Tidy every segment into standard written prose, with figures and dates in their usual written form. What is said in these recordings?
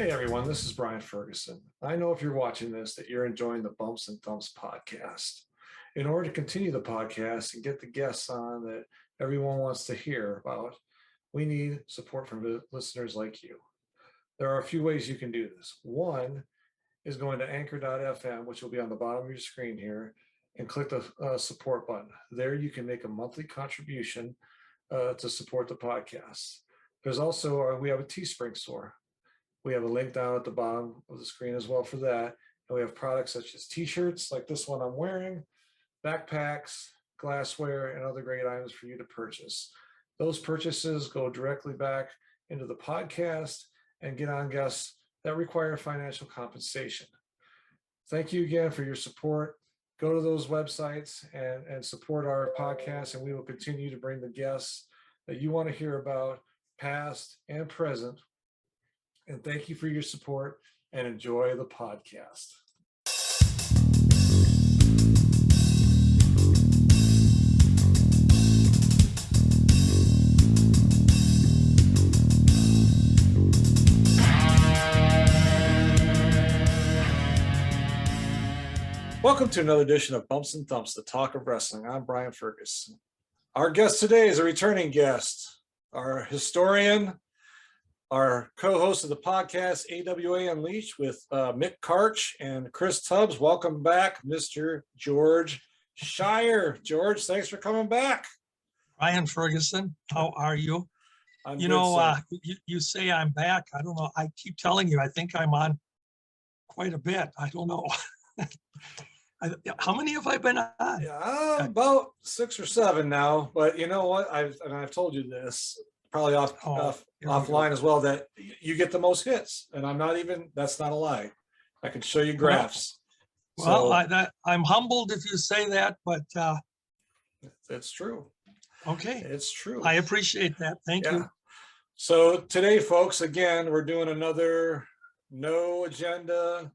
Hey everyone, this is Brian Ferguson. I know if you're watching this that you're enjoying the Bumps and Thumps podcast. In order to continue the podcast and get the guests on that everyone wants to hear about, we need support from listeners like you. There are a few ways you can do this. One is going to anchor.fm, which will be on the bottom of your screen here, and click the support button. There you can make a monthly contribution to support the podcast. There's also, we have a Teespring store. We have a link down at the bottom of the screen as well for that. And we have products such as t-shirts like this one I'm wearing, backpacks, glassware, and other great items for you to purchase. Those purchases go directly back into the podcast and get on guests that require financial compensation. Thank you again for your support. Go to those websites and support our podcast, and we will continue to bring the guests that you want to hear about, past and present. And thank you for your support and enjoy the podcast. Welcome to another edition of Bumps and Thumps, the talk of wrestling. I'm Brian Ferguson. Our guest today is a returning guest, our historian, our co-host of the podcast, AWA Unleashed, with Mick, Karch, and Chris Tubbs. Welcome back, Mr. George Schire. George, thanks for coming back. Brian Ferguson, how are you? You say I'm back. I don't know. I keep telling you, I think I'm on quite a bit. I don't know. How many have I been on? Yeah, about 6 or 7 now. But you know what? I've told you this, probably offline as well, that you get the most hits, and that's not a lie. I can show you graphs. I'm humbled if you say that, but it's true. Okay, it's true. I appreciate that. Thank you. So today, folks, again, we're doing another no agenda,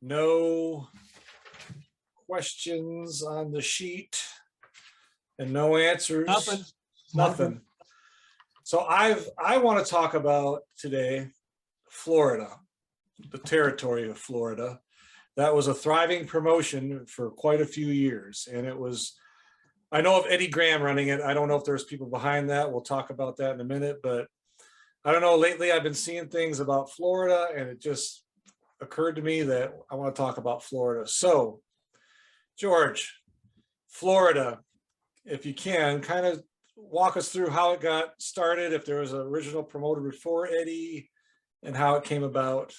no questions on the sheet, and no answers. Nothing. So I want to talk about today Florida, the territory of Florida. That was a thriving promotion for quite a few years. And I know of Eddie Graham running it. I don't know if there's people behind that. We'll talk about that in a minute. But I don't know, lately I've been seeing things about Florida, and it just occurred to me that I want to talk about Florida. So, George, Florida, if you can, kind of walk us through how it got started, if there was an original promoter before Eddie, and how it came about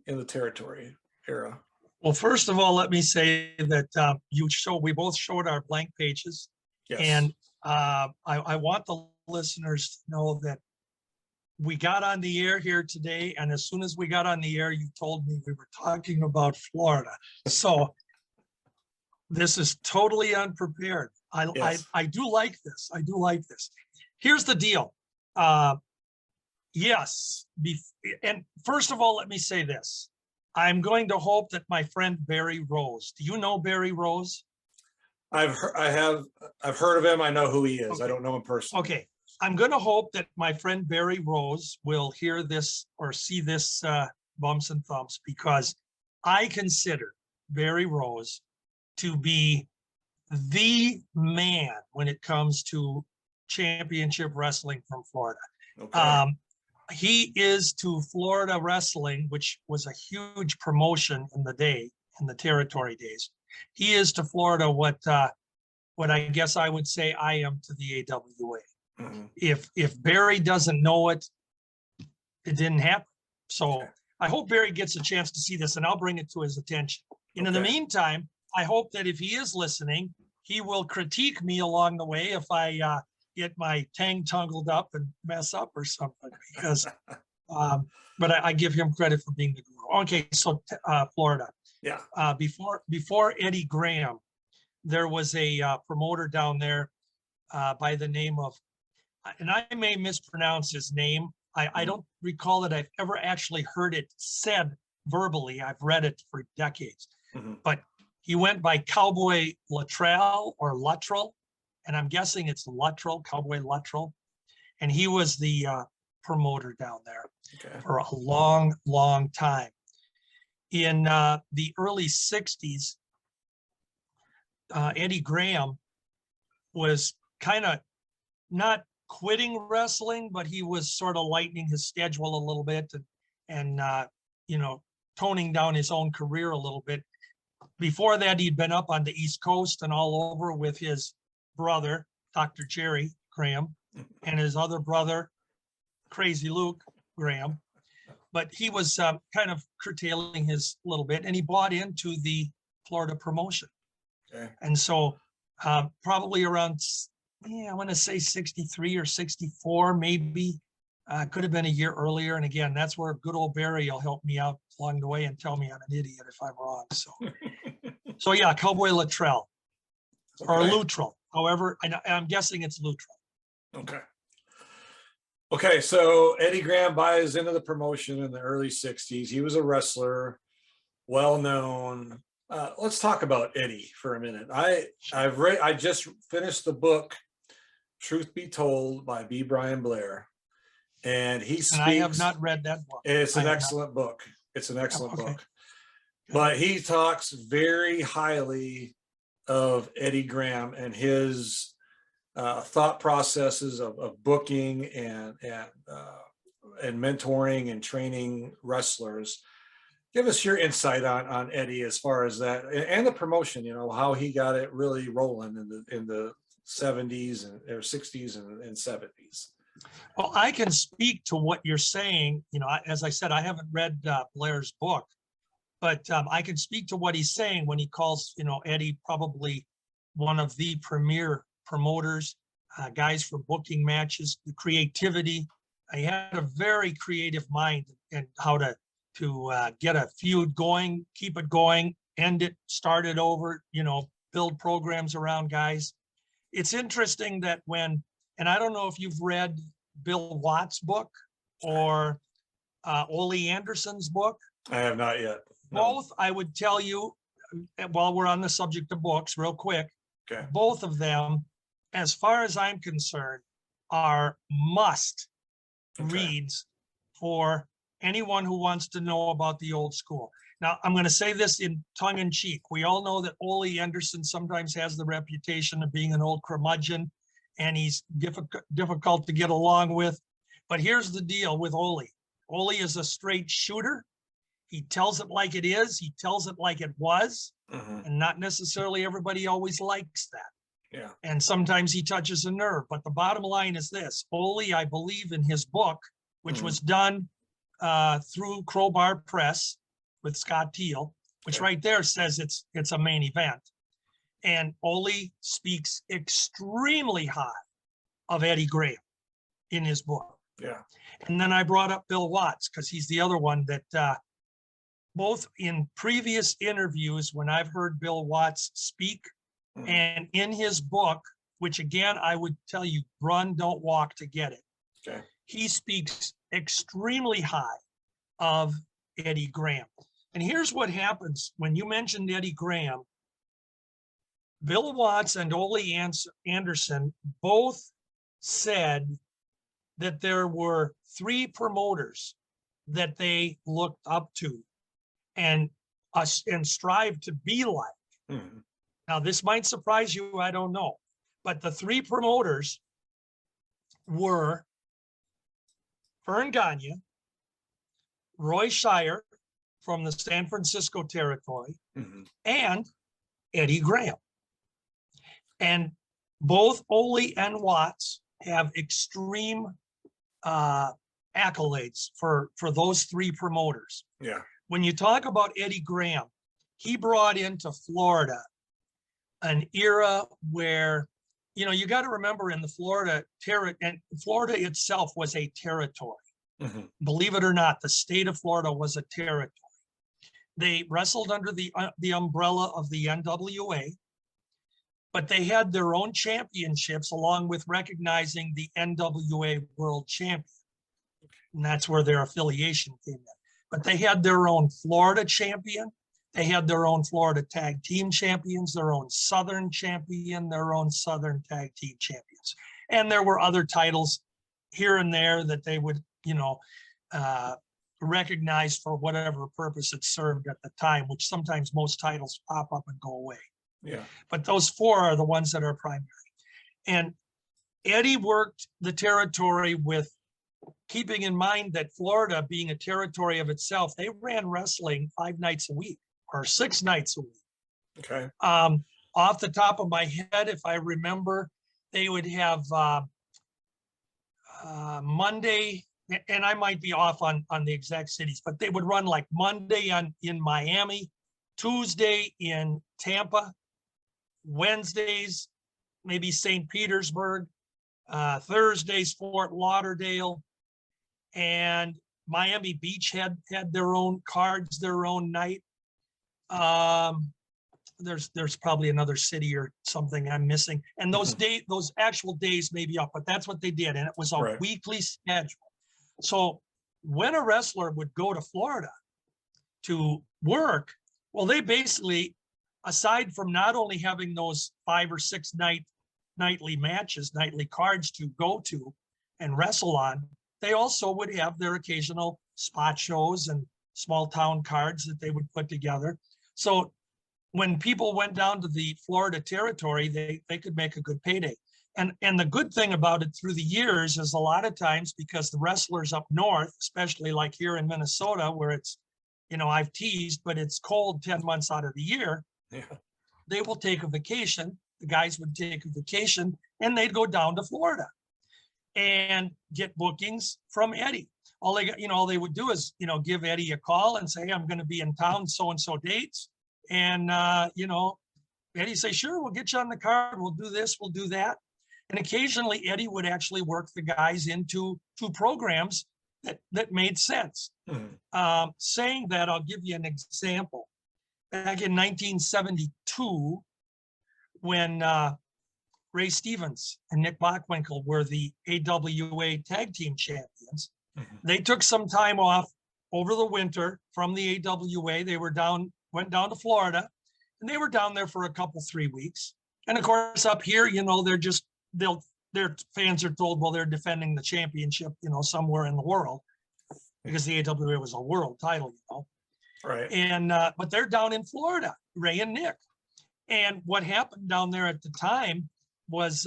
in the territory era. Well, first of all, let me say that we both showed our blank pages. Yes. And I want the listeners to know that we got on the air here today, and as soon as we got on the air, you told me we were talking about Florida. So this is totally unprepared. I do like this. I do like this. Here's the deal. Yes. And first of all, let me say this. I'm going to hope that my friend Barry Rhodes. Do you know Barry Rhodes? I've heard of him. I know who he is. Okay. I don't know him personally. Okay. I'm going to hope that my friend Barry Rhodes will hear this or see this Bumps and Thumps, because I consider Barry Rhodes to be the man when it comes to championship wrestling from Florida. Okay. He is to Florida wrestling, which was a huge promotion in the territory days. He is to Florida what I guess I would say I am to the AWA. Mm-hmm. If Barry doesn't know it, it didn't happen. So okay. I hope Barry gets a chance to see this, and I'll bring it to his attention. And in the meantime, I hope that if he is listening, he will critique me along the way if I get my tang tangled up and mess up or something, because but I give him credit for being the guru. Okay, so Florida. Yeah. Before Eddie Graham, there was a promoter down there by the name of, and I may mispronounce his name. I don't recall that I've ever actually heard it said verbally. I've read it for decades, but he went by Cowboy Luttrell or Luttrell, and I'm guessing it's Luttrell, Cowboy Luttrell. And he was the promoter down there Okay. for a long, long time. In the early 60s, Eddie Graham was kind of not quitting wrestling, but he was sort of lightening his schedule a little bit and toning down his own career a little bit. Before that, he'd been up on the East Coast and all over with his brother, Dr. Jerry Graham, and his other brother, Crazy Luke Graham. But he was kind of curtailing his little bit, and he bought into the Florida promotion. Okay. And so probably around, I want to say 63 or 64, maybe. Could have been a year earlier. And again, that's where good old Barry will help me out along the way and tell me I'm an idiot if I'm wrong. So yeah, Cowboy Luttrell or Luttrell. However, I'm guessing it's Luttrell. Okay, so Eddie Graham buys into the promotion in the early 60s. He was a wrestler, well known. Let's talk about Eddie for a minute. I just finished the book, Truth Be Told by B. Brian Blair. And he speaks. And I have not read that book. It's an excellent book. It's an excellent book. But he talks very highly of Eddie Graham and his thought processes of booking and mentoring and training wrestlers. Give us your insight on Eddie as far as that and the promotion. How he got it really rolling in the 70s or 60s and 70s. Well, I can speak to what you're saying. As I said, I haven't read Blair's book, but I can speak to what he's saying when he calls, Eddie probably one of the premier promoters, guys for booking matches, the creativity. He had a very creative mind and how to get a feud going, keep it going, end it, start it over, build programs around guys. It's interesting that and I don't know if you've read Bill Watts' book or Ole Anderson's book. I have not yet. No. Both, I would tell you, while we're on the subject of books, real quick, okay. Both of them, as far as I'm concerned, are must reads for anyone who wants to know about the old school. Now, I'm going to say this in tongue in cheek. We all know that Ole Anderson sometimes has the reputation of being an old curmudgeon, and he's difficult to get along with. But here's the deal with Ole. Ole is a straight shooter. He tells it like it is. He tells it like it was. Mm-hmm. And not necessarily everybody always likes that. Yeah. And sometimes he touches a nerve. But the bottom line is this. Ole, I believe in his book, which was done through Crowbar Press with Scott Teal, which right there says it's a main event. And Ole speaks extremely high of Eddie Graham in his book. Yeah. And then I brought up Bill Watts because he's the other one that both in previous interviews when I've heard Bill Watts speak and in his book, which again, I would tell you, run, don't walk to get it. Okay. He speaks extremely high of Eddie Graham. And here's what happens when you mentioned Eddie Graham. Bill Watts and Ole Anderson both said that there were 3 promoters that they looked up to and strived to be like. Mm-hmm. Now, this might surprise you, I don't know. But the 3 promoters were Vern Gagne, Roy Schire from the San Francisco territory, and Eddie Graham. And both Ole and Watts have extreme accolades for those 3 promoters. Yeah. When you talk about Eddie Graham, he brought into Florida an era where, you got to remember in the Florida and Florida itself was a territory. Mm-hmm. Believe it or not, the state of Florida was a territory. They wrestled under the umbrella of the NWA, but they had their own championships along with recognizing the NWA World Champion. And that's where their affiliation came in. But they had their own Florida champion. They had their own Florida tag team champions, their own Southern champion, their own Southern tag team champions. And there were other titles here and there that they would recognized for whatever purpose it served at the time, which sometimes most titles pop up and go away. Yeah. But those 4 are the ones that are primary. And Eddie worked the territory with keeping in mind that Florida, being a territory of itself, they ran wrestling 5 nights a week or 6 nights a week. Okay. Off the top of my head, if I remember, they would have Monday, and I might be off on the exact cities, but they would run like Monday in Miami, Tuesday in Tampa, Wednesdays, maybe St. Petersburg, Thursdays, Fort Lauderdale, and Miami Beach had their own cards, their own night. There's probably another city or something I'm missing. And those those actual days may be up, but that's what they did. And it was a weekly schedule. So when a wrestler would go to Florida to work, well, they basically, aside from not only having those 5 or 6 nightly matches, nightly cards to go to and wrestle on, they also would have their occasional spot shows and small town cards that they would put together. So when people went down to the Florida territory, they could make a good payday. And the good thing about it through the years is a lot of times, because the wrestlers up north, especially like here in Minnesota, where it's, I've teased, but it's cold 10 months out of the year. Yeah. They will take a vacation. The guys would take a vacation and they'd go down to Florida and get bookings from Eddie. All they would do is, give Eddie a call and say, hey, I'm going to be in town so-and-so dates. And, Eddie say, sure, we'll get you on the card. We'll do this, we'll do that. And occasionally Eddie would actually work the guys into 2 programs that made sense. Saying that, I'll give you an example. Back in 1972, when Ray Stevens and Nick Bockwinkel were the AWA tag team champions, they took some time off over the winter from the AWA. They went down to Florida, and they were down there for 3 weeks. And of course, up here, their fans are told, well, they're defending the championship, somewhere in the world, because the AWA was a world title, Right. And but they're down in Florida, Ray and Nick. And what happened down there at the time was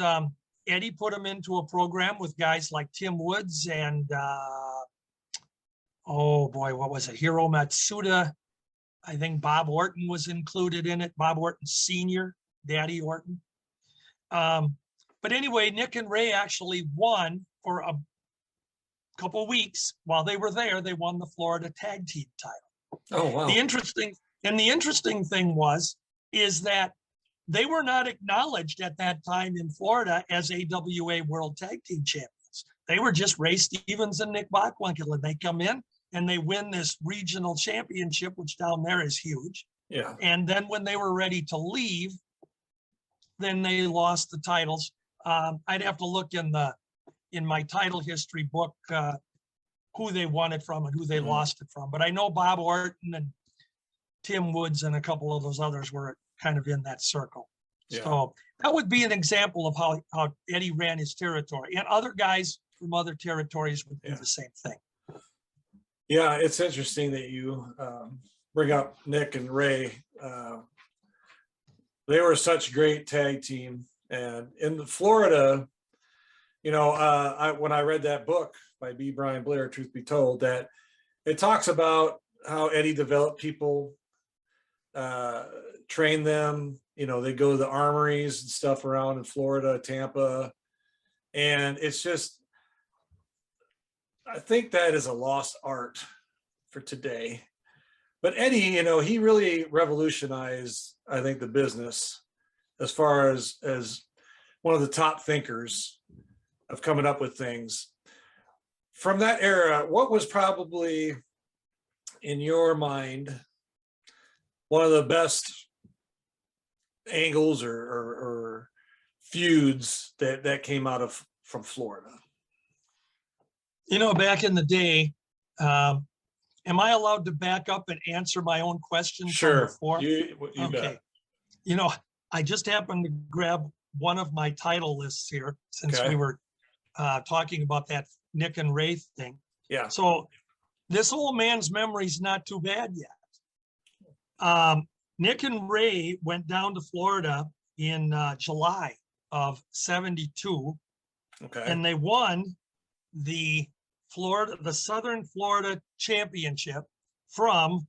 Eddie put them into a program with guys like Tim Woods and what was it? Hiro Matsuda. I think Bob Orton was included in it. Bob Orton Sr., Daddy Orton. But anyway, Nick and Ray actually won for a couple of weeks while they were there. They won the Florida Tag Team title. Oh, wow. The interesting thing is that they were not acknowledged at that time in Florida as AWA World Tag Team Champions. They were just Ray Stevens and Nick Bockwinkel, and they come in and they win this regional championship, which down there is huge. Yeah. And then when they were ready to leave, then they lost the titles. I'd have to look in my title history book who they won it from and who they lost it from. But I know Bob Orton and Tim Woods and a couple of those others were kind of in that circle. Yeah. So that would be an example of how Eddie ran his territory. And other guys from other territories would do the same thing. Yeah, it's interesting that you bring up Nick and Ray. They were such a great tag team. And in Florida, when I read that book by B. Brian Blair, Truth Be Told, that it talks about how Eddie developed people, trained them. They go to the armories and stuff around in Florida, Tampa. And it's just, I think that is a lost art for today. But Eddie, he really revolutionized, I think, the business as far as one of the top thinkers of coming up with things. From that era, what was probably, in your mind, one of the best angles or feuds that came out from Florida? Back in the day, am I allowed to back up and answer my own question? Sure. Before? You okay. Bet. I just happened to grab one of my title lists here since we were talking about that Nick and Ray thing. Yeah. So this old man's memory is not too bad yet. Nick and Ray went down to Florida in July of '72, Okay. and they won the Southern Florida Championship from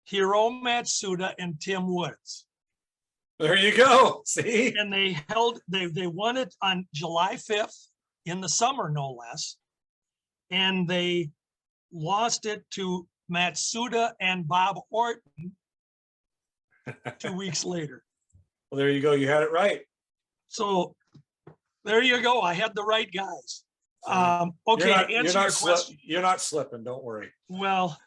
Hiro Matsuda and Tim Woods. There you go. See? And they won it on July 5th in the summer, no less. And they lost it to Matsuda and Bob Orton 2 weeks later. Well, there you go. You had it right. So there you go. I had the right guys. Okay, to answer your question. You're not slipping. Don't worry. Well,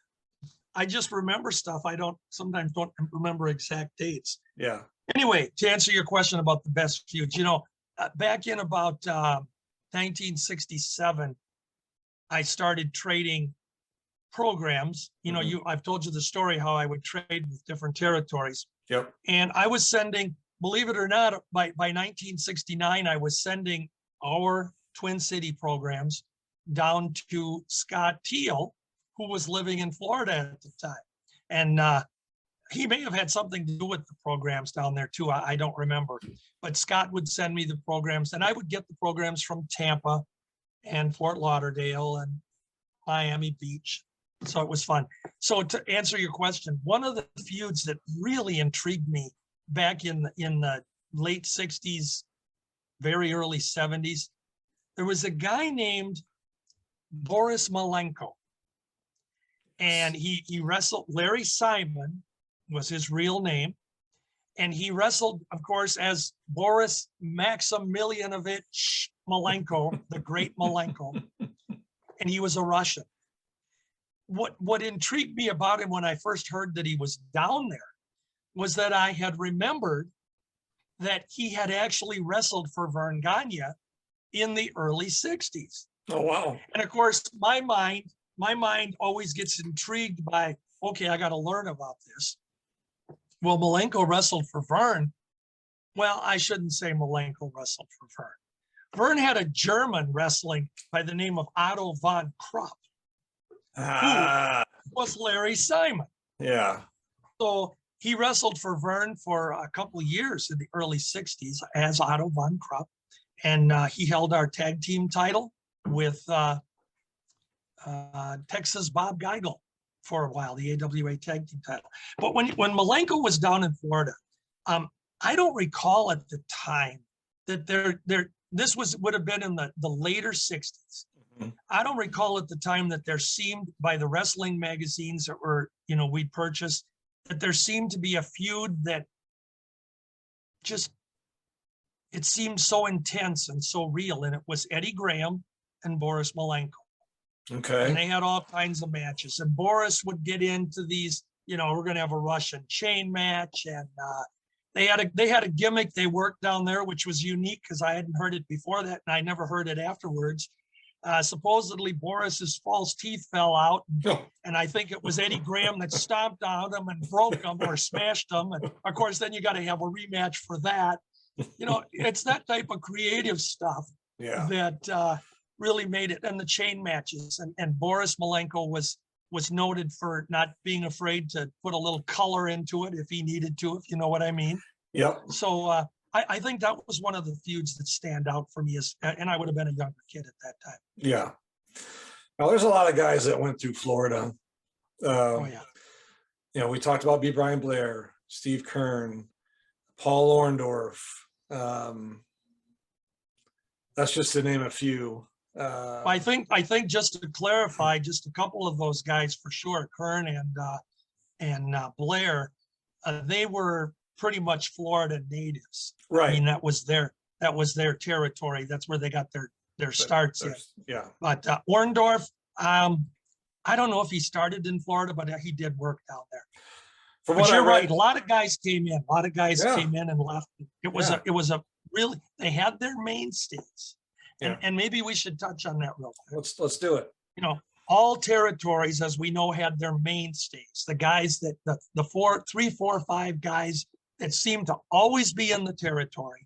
I just remember stuff. I sometimes don't remember exact dates. Yeah. Anyway, to answer your question about the best feuds, back in about 1967, I started trading programs. I've told you the story how I would trade with different territories. Yep. And I was sending, believe it or not, by 1969, I was sending our Twin City programs down to Scott Teal, who was living in Florida at the time. And he may have had something to do with the programs down there too. I don't remember. But Scott would send me the programs, and I would get the programs from Tampa and Fort Lauderdale and Miami Beach. So it was fun. So to answer your question, one of the feuds that really intrigued me back in the late 60s, very early 70s, there was a guy named Boris Malenko. And he wrestled, Larry Simon was his real name. And he wrestled, of course, as Boris Maximilianovich Malenko, the great Malenko. And he was a Russian. What intrigued me about him when I first heard that he was down there was that I had remembered that he had actually wrestled for Vern Gagne in the early 60s. Oh, wow. And of course, my mind always gets intrigued by, okay, I got to learn about this. Well, Malenko wrestled for Vern. Well, I shouldn't say Malenko wrestled for Vern. Vern had a German wrestling by the name of Otto von Krupp, who was Larry Simon. Yeah. So he wrestled for Vern for a couple of years in the early 60s as Otto von Krupp. And he held our tag team title with Texas Bob Geigel for a while, the AWA tag team title. But when Malenko was down in Florida, I don't recall at the time that this would have been in the later 60s. Mm-hmm. I don't recall at the time that there seemed, by the wrestling magazines that were, we'd purchased, that there seemed to be a feud that just, it seemed so intense and so real. And it was Eddie Graham and Boris Malenko. Okay. And they had all kinds of matches. And Boris would get into these, we're going to have a Russian chain match. And they had a gimmick they worked down there, which was unique because I hadn't heard it before that. And I never heard it afterwards. Supposedly Boris's false teeth fell out. And I think it was Eddie Graham that stomped on them and broke them or smashed them. And of course, then you got to have a rematch for that. It's that type of creative stuff that really made it. And the chain matches. And Boris Malenko was noted for not being afraid to put a little color into it if he needed to, if you know what I mean. Yep. So I think that was one of the feuds that stand out for me, and I would have been a younger kid at that time. Yeah. Now there's a lot of guys that went through Florida. We talked about B. Brian Blair, Steve Kern, Paul Orndorff. That's just to name a few. I think just to clarify, just a couple of those guys for sure, Kern and Blair, they were pretty much Florida natives. Right. I mean, that was their territory. That's where they got their starts in. Yeah. But Orndorff, I don't know if he started in Florida, but he did work down there. But you're right. A lot of guys came in. A lot of guys came in and left. It was a really, they had their mainstays. And maybe we should touch on that real quick. Let's do it. All territories, as we know, had their mainstays. The guys that the 3, 4, 5 guys that seemed to always be in the territory,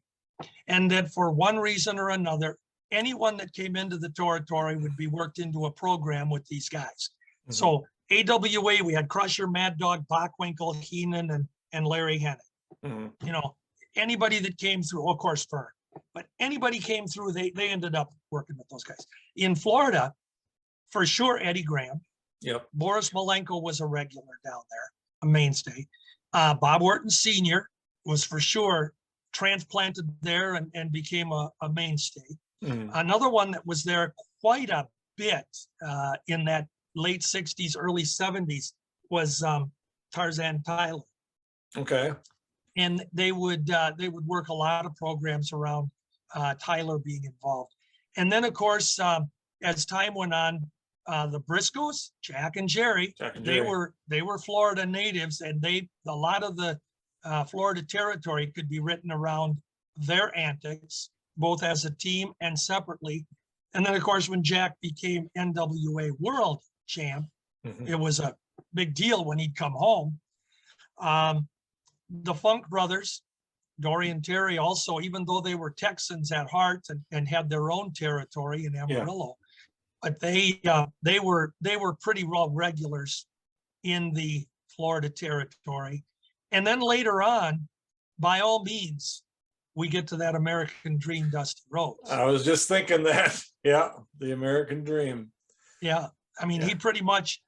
and that for one reason or another, anyone that came into the territory would be worked into a program with these guys. So AWA, we had Crusher, Mad Dog, Bockwinkel, Heenan, and Larry Hennig. You know, anybody that came through, of course, Fern, but anybody came through, they ended up working with those guys. In Florida, for sure, Eddie Graham. Yep. Boris Malenko was a regular down there, a mainstay. Bob Orton Sr. was for sure transplanted there and became a mainstay. Another one that was there quite a bit in that late 60s, early 70s was Tarzan Tyler. Okay. And they would work a lot of programs around Tyler being involved. And then, of course, as time went on, the Briscoes, Jack and Jerry, they were Florida natives, and a lot of the Florida territory could be written around their antics, both as a team and separately. And then, of course, when Jack became NWA World Champ, it was a big deal when he'd come home. The Funk Brothers, Dory and Terry, also, even though they were Texans at heart and had their own territory in Amarillo, but they were pretty well regulars in the Florida territory. And then later on, by all means, we get to that American Dream, Dusty Rhodes. I was just thinking that. Yeah, the American Dream. Yeah, I mean, he pretty much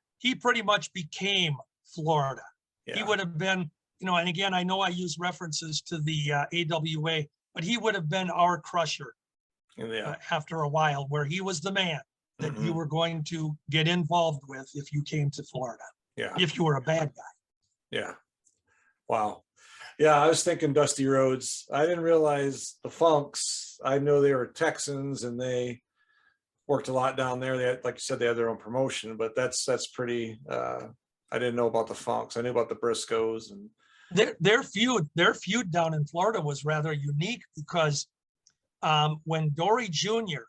became Florida. He would have been, you know, and again, I know I use references to the AWA, but he would have been our Crusher after a while, where he was the man that you were going to get involved with if you came to Florida. Yeah. If you were a bad guy. Yeah. Wow. Yeah, I was thinking Dusty Rhodes. I didn't realize the Funks. I know they were Texans and they worked a lot down there. They had, like you said, they had their own promotion, but that's pretty. I didn't know about the Funks. I knew about the Briscoes and their feud down in Florida was rather unique because when Dory Jr.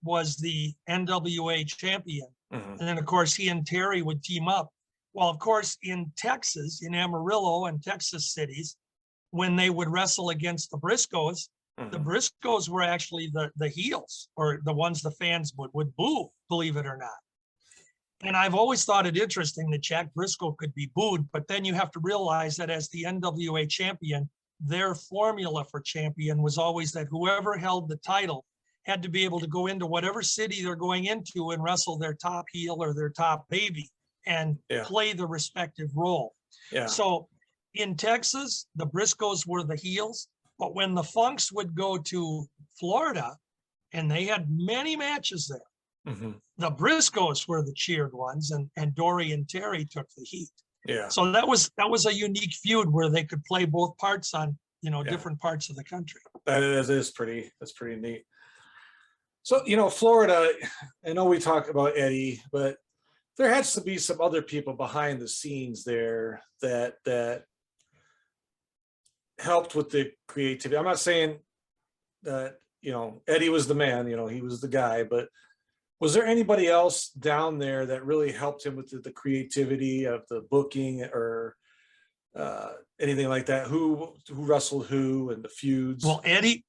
was the NWA champion, and then of course he and Terry would team up. Well, of course, in Texas, in Amarillo and Texas cities, when they would wrestle against the Briscoes, the Briscoes were actually the heels, or the ones the fans would boo, believe it or not. And I've always thought it interesting that Jack Briscoe could be booed, but then you have to realize that as the NWA champion, their formula for champion was always that whoever held the title had to be able to go into whatever city they're going into and wrestle their top heel or their top baby and play the respective role. Yeah. So in Texas, the Briscoes were the heels, but when the Funks would go to Florida, and they had many matches there, the Briscoes were the cheered ones, and Dory and Terry took the heat. Yeah. So that was a unique feud where they could play both parts on, different parts of the country. That's pretty neat. So, Florida, I know we talk about Eddie, but there has to be some other people behind the scenes there that helped with the creativity. I'm not saying that, Eddie was the man, he was the guy, but was there anybody else down there that really helped him with the creativity of the booking or anything like that? Who wrestled who and the feuds? Well, Eddie,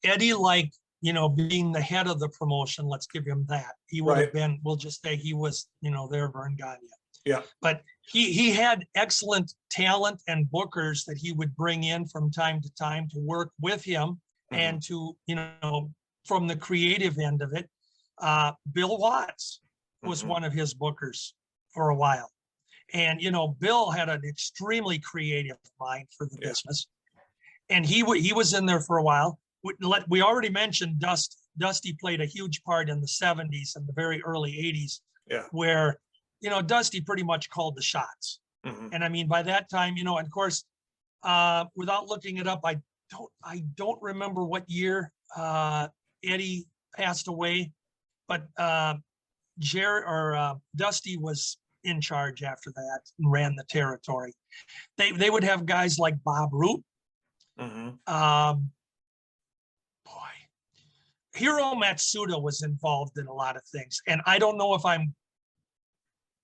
being the head of the promotion, let's give him that. He would have been, we'll just say he was, their Vern Gagne. Yeah. But he had excellent talent and bookers that he would bring in from time to time to work with him and to, from the creative end of it. Bill Watts was one of his bookers for a while. And, Bill had an extremely creative mind for the business. And he was in there for a while. We already mentioned Dusty. Dusty played a huge part in the 70s and the very early 80s, where, Dusty pretty much called the shots. And I mean, by that time, and of course, without looking it up, I don't remember what year Eddie passed away, but Dusty was in charge after that and ran the territory. They would have guys like Bob Root. Hiro Matsuda was involved in a lot of things. And I don't know if I'm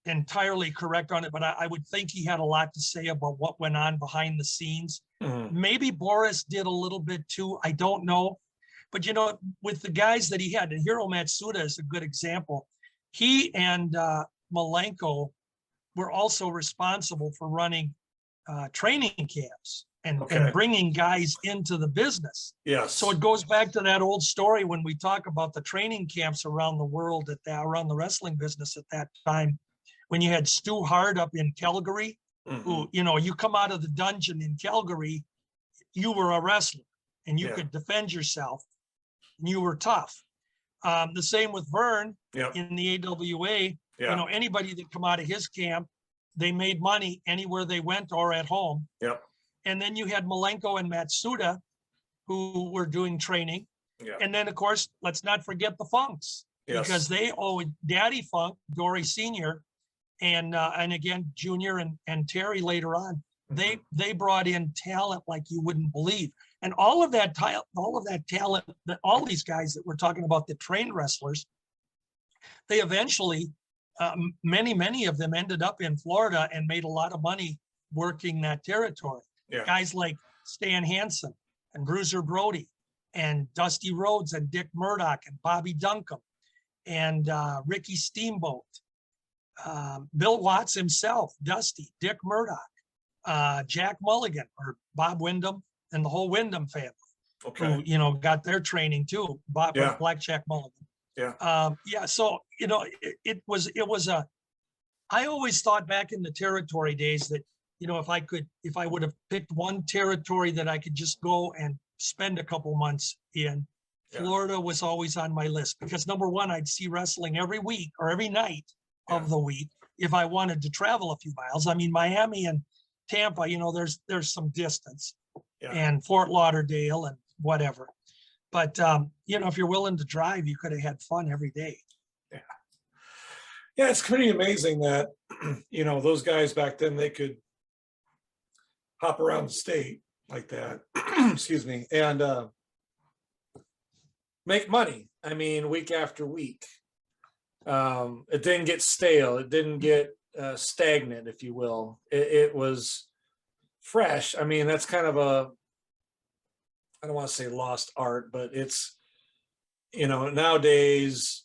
entirely correct on it, but I would think he had a lot to say about what went on behind the scenes. Maybe Boris did a little bit too. I don't know. But, with the guys that he had, and Hiro Matsuda is a good example. He and Malenko were also responsible for running training camps and bringing guys into the business. Yes. So it goes back to that old story when we talk about the training camps around the world around the wrestling business at that time, when you had Stu Hart up in Calgary, who, you come out of the dungeon in Calgary, you were a wrestler and you could defend yourself and you were tough. The same with Vern in the AWA. Anybody that come out of his camp, they made money anywhere they went or at home. Yep. And then you had Malenko and Matsuda who were doing training. Yeah. And then, of course, let's not forget the Funks, because they owe Daddy Funk, Dory Sr., and again, Junior and Terry later on. They brought in talent like you wouldn't believe. And all of that talent, all these guys that we're talking about, the trained wrestlers, they eventually, many of them ended up in Florida and made a lot of money working that territory. Yeah. Guys like Stan Hansen and Bruiser Brody and Dusty Rhodes and Dick Murdoch and Bobby Duncombe and Ricky Steamboat, Bill Watts himself, Dusty, Dick Murdoch, Jack Mulligan or Bob Windham and the whole Windham family, who, got their training too. Black Jack Mulligan. Yeah. So, it was I always thought back in the territory days that, if I would have picked one territory that I could just go and spend a couple months in, Florida was always on my list, because number one, I'd see wrestling every week or every night of the week if I wanted to travel a few miles. I mean, Miami and Tampa, there's some distance, and Fort Lauderdale and whatever. But, if you're willing to drive, you could have had fun every day. Yeah. Yeah, it's pretty amazing that, those guys back then, they could hop around the state like that, excuse me, and make money. I mean, week after week. It didn't get stale. It didn't get stagnant, if you will. It was fresh. I mean, that's kind of I don't want to say lost art, but it's, nowadays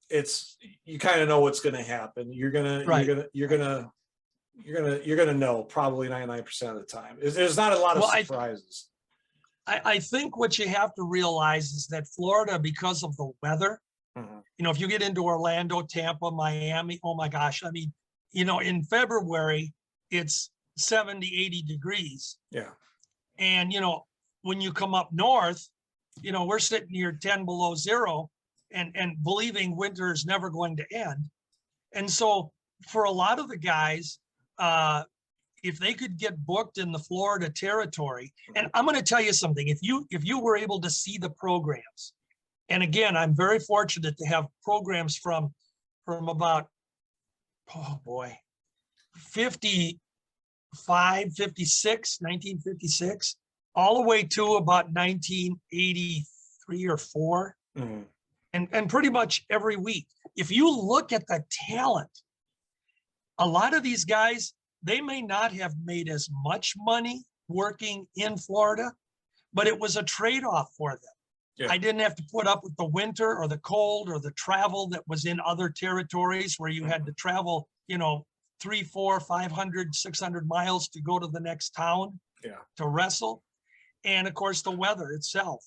it's, you kind of know what's going to happen. You're going to know probably 99% of the time. There's not a lot of surprises. I think what you have to realize is that Florida, because of the weather, if you get into Orlando, Tampa, Miami, oh my gosh, I mean, in February, it's 70, 80 degrees. Yeah. And, when you come up north, we're sitting here 10 below zero and believing winter is never going to end. And so for a lot of the guys, if they could get booked in the Florida territory, and I'm going to tell you something, if you were able to see the programs, and again, I'm very fortunate to have programs from about, 1956, all the way to about 1983 or 4, and pretty much every week. If you look at the talent, a lot of these guys, they may not have made as much money working in Florida, but it was a trade-off for them. Yeah. I didn't have to put up with the winter or the cold or the travel that was in other territories where you had to travel, 300, 400, 500, 600 miles to go to the next town to wrestle. And of course, the weather itself.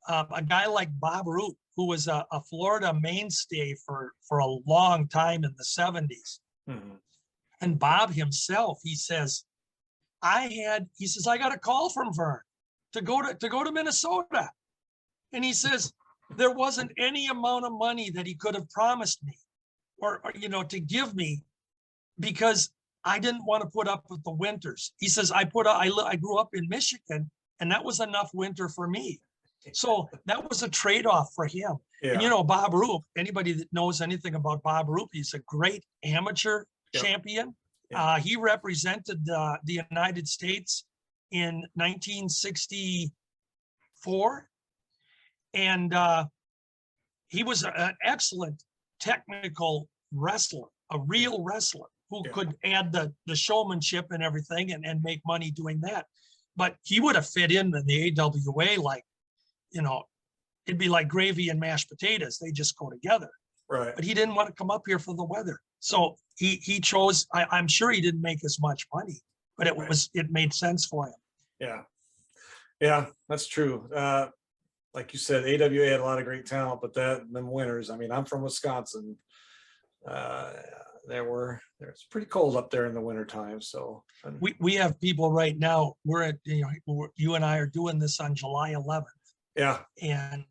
A guy like Bob Root, who was a Florida mainstay for a long time in the 70s. And Bob himself, he says, I got a call from Vern to go to Minnesota. And he says, there wasn't any amount of money that he could have promised me or to give me, because I didn't want to put up with the winters. He says, I grew up in Michigan, and that was enough winter for me. So that was a trade-off for him. Yeah. And Bob Roop, anybody that knows anything about Bob Roop, he's a great amateur champion. Yeah. He represented the United States in 1964. And he was an excellent technical wrestler, a real wrestler who could add the showmanship and everything and make money doing that. But he would have fit in the AWA like, it'd be like gravy and mashed potatoes. They just go together. Right. But he didn't want to come up here for the weather. So he chose, I'm sure he didn't make as much money, but it made sense for him. Yeah. Yeah, that's true. Like you said, AWA had a lot of great talent, but them winters, I mean, I'm from Wisconsin. It's pretty cold up there in the wintertime. So we have people right now, you and I are doing this on July 11th. Yeah. And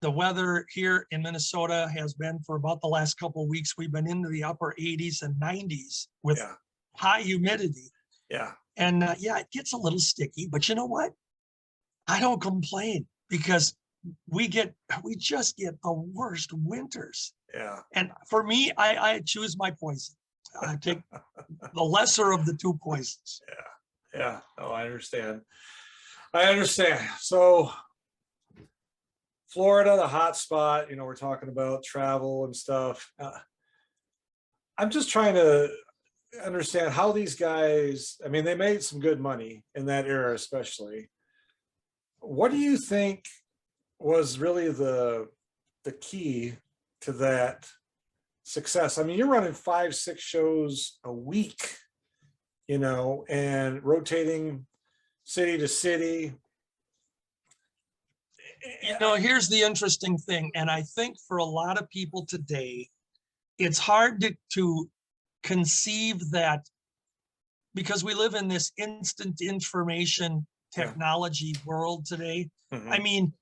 the weather here in Minnesota has been, for about the last couple of weeks, we've been into the upper 80s and 90s with high humidity. Yeah. And it gets a little sticky, but you know what? I don't complain, because we just get the worst winters. Yeah. And for me, I choose my poison. I take the lesser of the two poisons. Yeah. Yeah. Oh, I understand. So Florida, the hot spot, we're talking about travel and stuff. I'm just trying to understand how these guys, I mean, they made some good money in that era, especially. What do you think was really the key to that success? I mean, you're running 5-6 shows a week, and rotating city to city. Here's the interesting thing. And I think for a lot of people today, it's hard to conceive that, because we live in this instant information technology world today. Mm-hmm. I mean,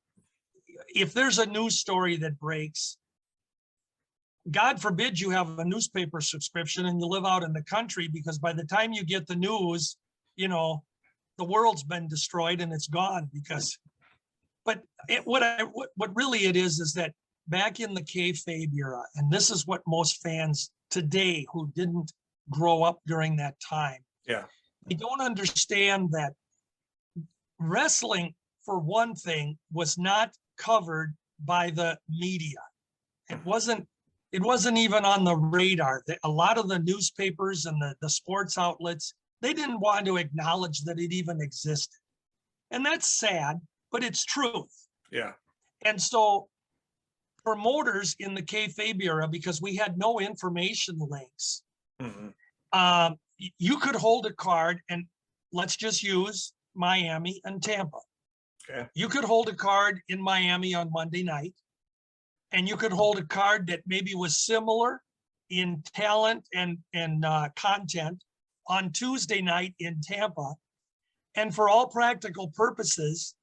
if there's a news story that breaks, God forbid you have a newspaper subscription and you live out in the country, because by the time you get the news, the world's been destroyed and it's gone. But what really it is that back in the kayfabe era, and this is what most fans today who didn't grow up during that time, they don't understand that wrestling, for one thing, was not covered by the media. It wasn't even on the radar. A lot of the newspapers and the sports outlets, they didn't want to acknowledge that it even existed. And that's sad, but it's truth. Yeah. And so promoters in the kayfabe era, because we had no information links, you could hold a card, and let's just use Miami and Tampa. Okay. You could hold a card in Miami on Monday night, and you could hold a card that maybe was similar in talent and content on Tuesday night in Tampa. And for all practical purposes,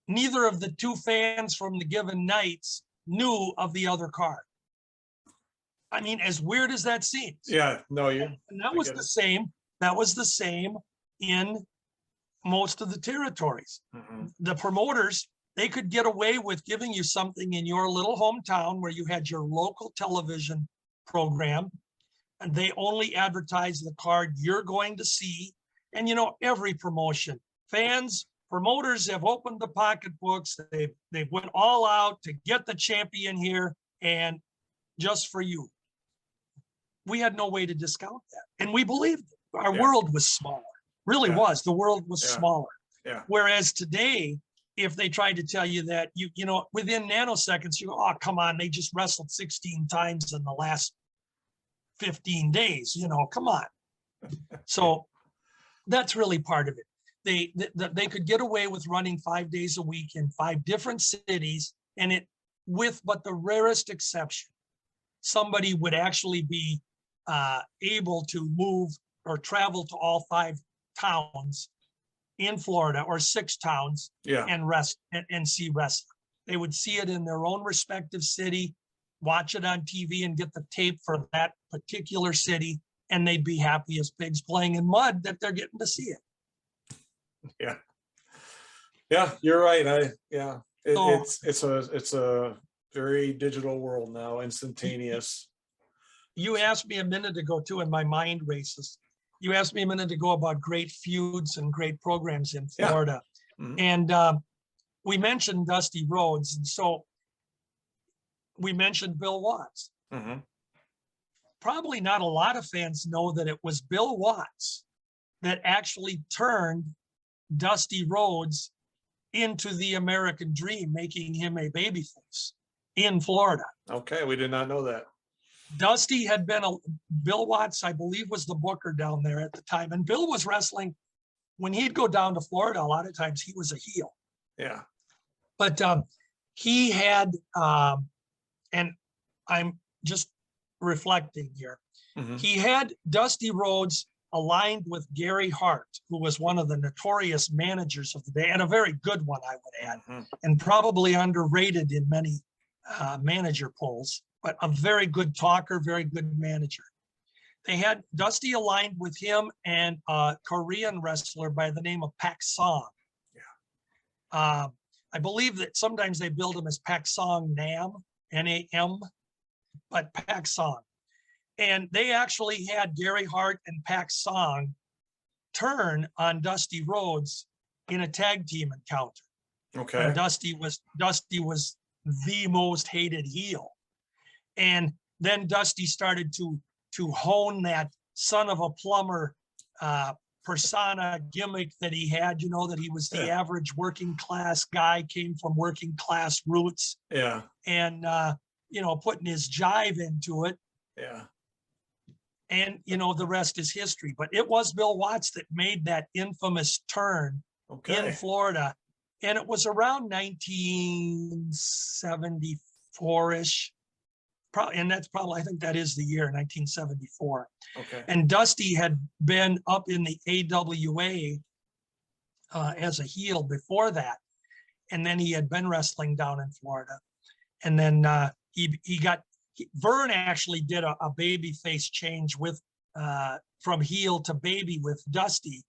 neither of the two fans from the given nights knew of the other card. I mean, as weird as that seems. Yeah, no, and that was the same. That was the same in most of the territories. Mm-hmm. The promoters, they could get away with giving you something in your little hometown where you had your local television program, and they only advertise the card you're going to see. And every promotion, promoters have opened the pocketbooks. They've went all out to get the champion here, and just for you. We had no way to discount that, and we believed it. Our world was smaller. Really was. The world was smaller. Yeah. Whereas today, if they tried to tell you that, within nanoseconds, you go, oh, come on, they just wrestled 16 times in the last 15 days. Come on. So that's really part of it. They could get away with running 5 days a week in 5 different cities, and with but the rarest exception, somebody would actually be able to move or travel to all 5 towns in Florida, or 6 towns, and rest and see wrestling. They would see it in their own respective city, watch it on TV, and get the tape for that particular city, and they'd be happy as pigs playing in mud that they're getting to see it. Yeah, you're right. It's a very digital world now, instantaneous. You asked me a minute ago too, and my mind races. You asked me a minute ago about great feuds and great programs in Florida. Mm-hmm. And we mentioned Dusty Rhodes. And so we mentioned Bill Watts. Mm-hmm. Probably not a lot of fans know that it was Bill Watts that actually turned Dusty Rhodes into the American dream, making him a babyface in Florida. Okay, we did not know that. Dusty had been Bill Watts, I believe, was the booker down there at the time. And Bill was wrestling when he'd go down to Florida. A lot of times he was a heel. Yeah. But he had, and I'm just reflecting here, he had Dusty Rhodes aligned with Gary Hart, who was one of the notorious managers of the day, and a very good one, I would add, and probably underrated in many manager polls, but a very good talker, very good manager. They had Dusty aligned with him and a Korean wrestler by the name of Pak Song. Yeah. I believe that sometimes they build him as Pak Song Nam, N-A-M, but Pak Song. And they actually had Gary Hart and Pak Song turn on Dusty Rhodes in a tag team encounter. Okay. And Dusty was the most hated heel. And then Dusty started to hone that son of a plumber persona gimmick that he had, you know, that he was the average working class guy, came from working class roots. Yeah. And, you know, putting his jive into it. Yeah. And, you know, the rest is history. But it was Bill Watts that made that infamous turn in Florida. And it was around 1974-ish. And that's probably, I think that is the year, 1974. Okay. And Dusty had been up in the AWA as a heel before that. And then he had been wrestling down in Florida. And then Vern actually did a baby face change with from heel to baby with Dusty,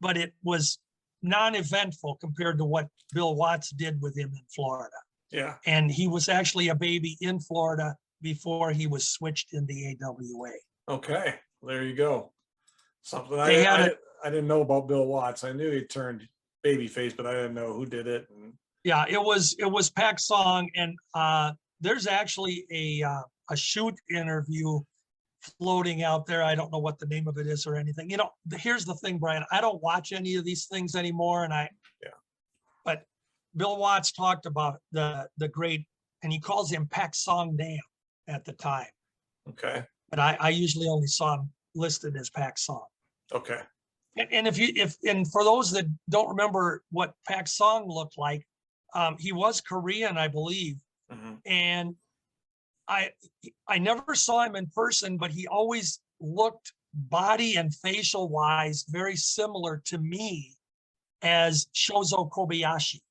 but it was non-eventful compared to what Bill Watts did with him in Florida. Yeah. And he was actually a baby in Florida before he was switched in the AWA. Okay, there you go. Something I didn't know about Bill Watts. I knew he turned babyface, but I didn't know who did it. Yeah, it was Pak Song, and there's actually a shoot interview floating out there. I don't know what the name of it is or anything. You know, here's the thing, Brian. I don't watch any of these things anymore, but Bill Watts talked about the great, and he calls him Pak Song Nam at the time. Okay. But I usually only saw him listed as Pak Song. Okay. And and for those that don't remember what Pak Song looked like, he was Korean, I believe. And I never saw him in person, but he always looked body and facial wise very similar to me as Shozo Kobayashi.